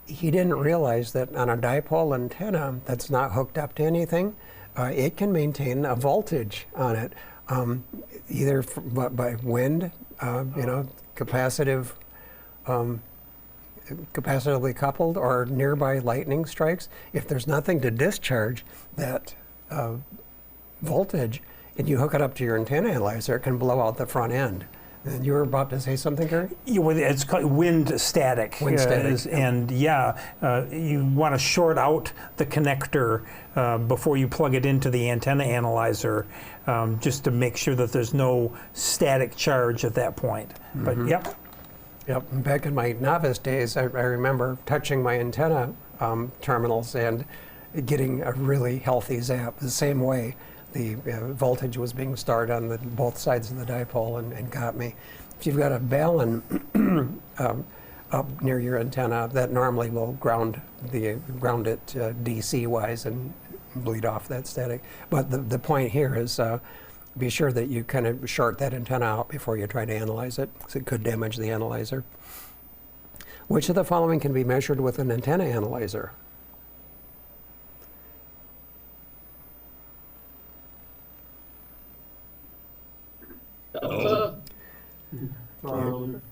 he didn't realize that on a dipole antenna that's not hooked up to anything, it can maintain a voltage on it, either by wind, you know, capacitively coupled, or nearby lightning strikes. If there's nothing to discharge that voltage and you hook it up to your antenna analyzer, it can blow out the front end. And you were about to say something, Gary? Yeah, well, it's called wind static. Wind static. And yeah, you want to short out the connector before you plug it into the antenna analyzer, just to make sure that there's no static charge at that point. Mm-hmm. But yep. Yep. Back in my novice days, I remember touching my antenna terminals and getting a really healthy zap. The same way the voltage was being started on both sides of the dipole and got me. If you've got a balun up near your antenna, that normally will ground it DC-wise and bleed off that static. But the point here is be sure that you kind of short that antenna out before you try to analyze it, because it could damage the analyzer. Which of the following can be measured with an antenna analyzer?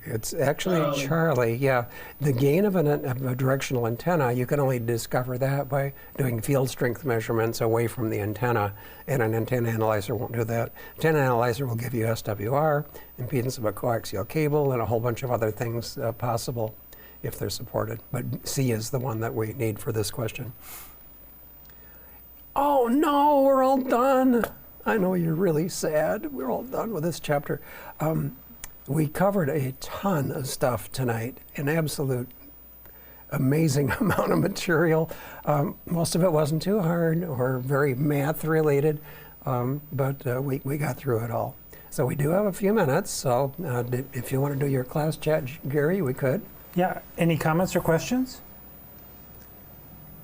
It's actually Charlie, yeah. The gain of a directional antenna, you can only discover that by doing field strength measurements away from the antenna, and an antenna analyzer won't do that. Antenna analyzer will give you SWR, impedance of a coaxial cable, and a whole bunch of other things possible if they're supported. But C is the one that we need for this question. Oh no, we're all done. I know you're really sad. We're all done with this chapter. We covered a ton of stuff tonight, an absolute amazing amount of material. Most of it wasn't too hard or very math related, but we got through it all. So we do have a few minutes, so if you want to do your class chat, Gary, we could. Yeah, any comments or questions?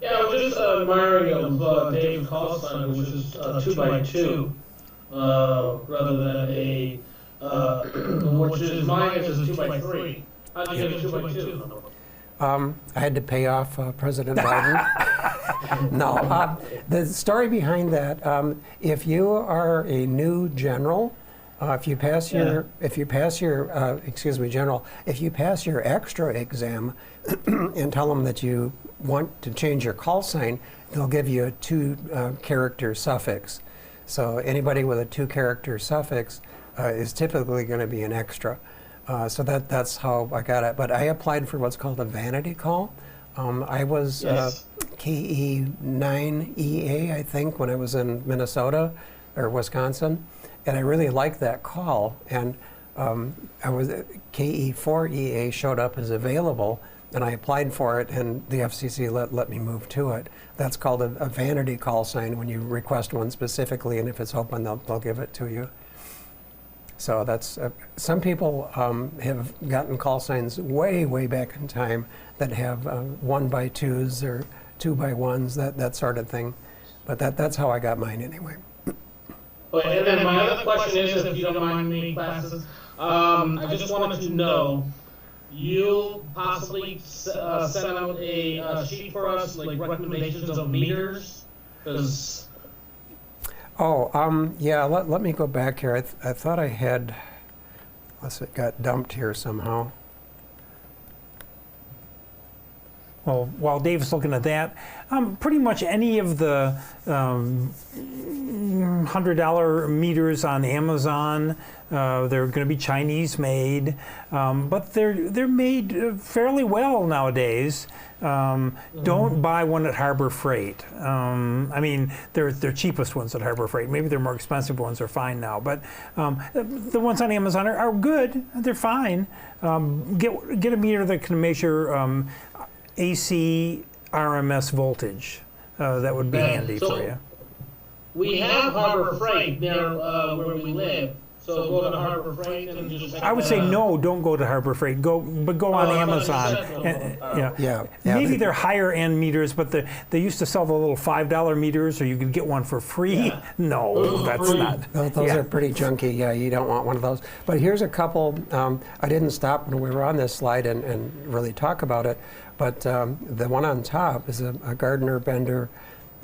Yeah, I was just admiring of Dave's call sign, which is 2x2, rather than a, which is mine is 2x3. How do you get a 2x2? I had to pay off President Biden. No, the story behind that, if you are a new general, If you pass your, excuse me, General, if you pass your extra exam and tell them that you want to change your call sign, they'll give you a 2-character suffix. So anybody with a 2-character suffix is typically going to be an extra. So that's how I got it. But I applied for what's called a vanity call. I was KE9EA, I think, when I was in Minnesota or Wisconsin, and I really liked that call. And I was KE4EA showed up as available, and I applied for it, and the FCC let me move to it. That's called a vanity call sign when you request one specifically, and if it's open, they'll give it to you. So that's some people have gotten call signs way back in time that have 1x2s or 2x1s, that sort of thing. But that's how I got mine anyway. Okay, and then my other question is, if you don't mind me, classes, I just wanted to know, you possibly sent out a sheet for us, like recommendations of meters? Because yeah, let me go back here. I thought I had, unless it got dumped here somehow. Well, while Dave's looking at that, pretty much any of the $100 meters on Amazon, they're going to be Chinese made, but they're made fairly well nowadays. Don't buy one at Harbor Freight. I mean, they're cheapest ones at Harbor Freight. Maybe their more expensive ones are fine now, but the ones on Amazon are good. They're fine. Get a meter that can measure AC RMS voltage. That would be handy for you. We have Harbor Freight near where we live, so go to Harbor Freight and just. I would say no, don't go to Harbor Freight. Go on Amazon. Yeah. Maybe they're higher end meters, but they used to sell the little $5 meters, or you could get one for free. Yeah. No, that's not. Those are pretty junky. Yeah, you don't want one of those. But here's a couple. I didn't stop when we were on this slide and really talk about it. But the one on top is a Gardner Bender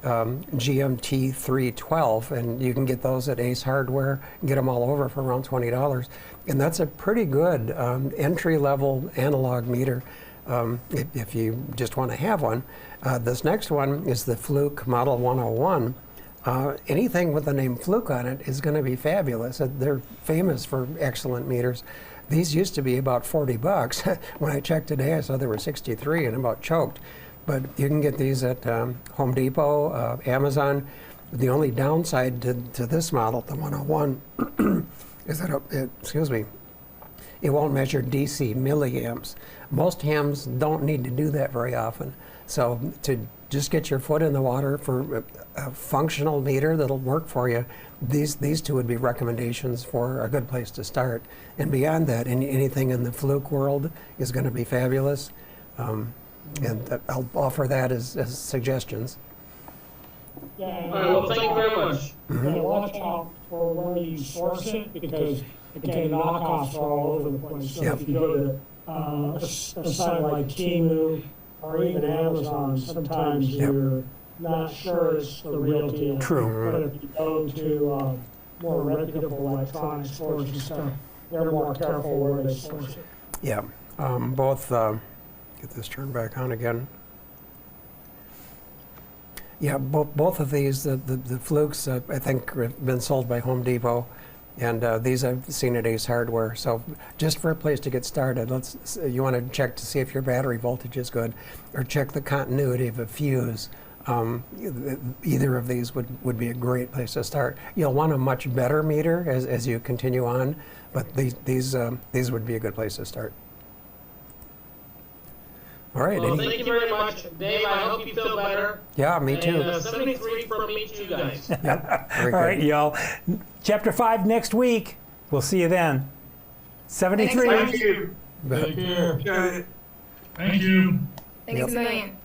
GMT 312, and you can get those at Ace Hardware and get them all over for around $20. And that's a pretty good entry-level analog meter if you just want to have one. This next one is the Fluke Model 101. Anything with the name Fluke on it is going to be fabulous. They're famous for excellent meters. These used to be about $40. When I checked today, I saw they were 63 and about choked. But you can get these at Home Depot, Amazon. The only downside to this model, the 101, is that it won't measure DC milliamps. Most hams don't need to do that very often. So to just get your foot in the water for a functional meter that'll work for you, these two would be recommendations for a good place to start. And beyond that, anything in the Fluke world is going to be fabulous. And I'll offer that as suggestions. All right, well, thank you very much. Yeah, watch out for where you source it, because again, knockoffs are all over the place. So if you go to a site like Temu or even Amazon, sometimes you're not sure it's the real deal. True. But if you go to more reputable electronic stores and stuff, they're more careful where they source it. Yeah, both. Get this turned back on again. Yeah, both of these, the Flukes, I think have been sold by Home Depot, and these I've seen at Ace Hardware. So just for a place to get started, you want to check to see if your battery voltage is good, or check the continuity of a fuse. Either of these would be a great place to start. You'll want a much better meter as you continue on, but these would be a good place to start. All right. Well, thank you very much, Dave. I hope you feel better. Yeah, me too. And 73 from me to you guys. Yep. All right, y'all. Chapter 5 next week. We'll see you then. 73. Thank you. But- Take care. Thank you. Thanks a million.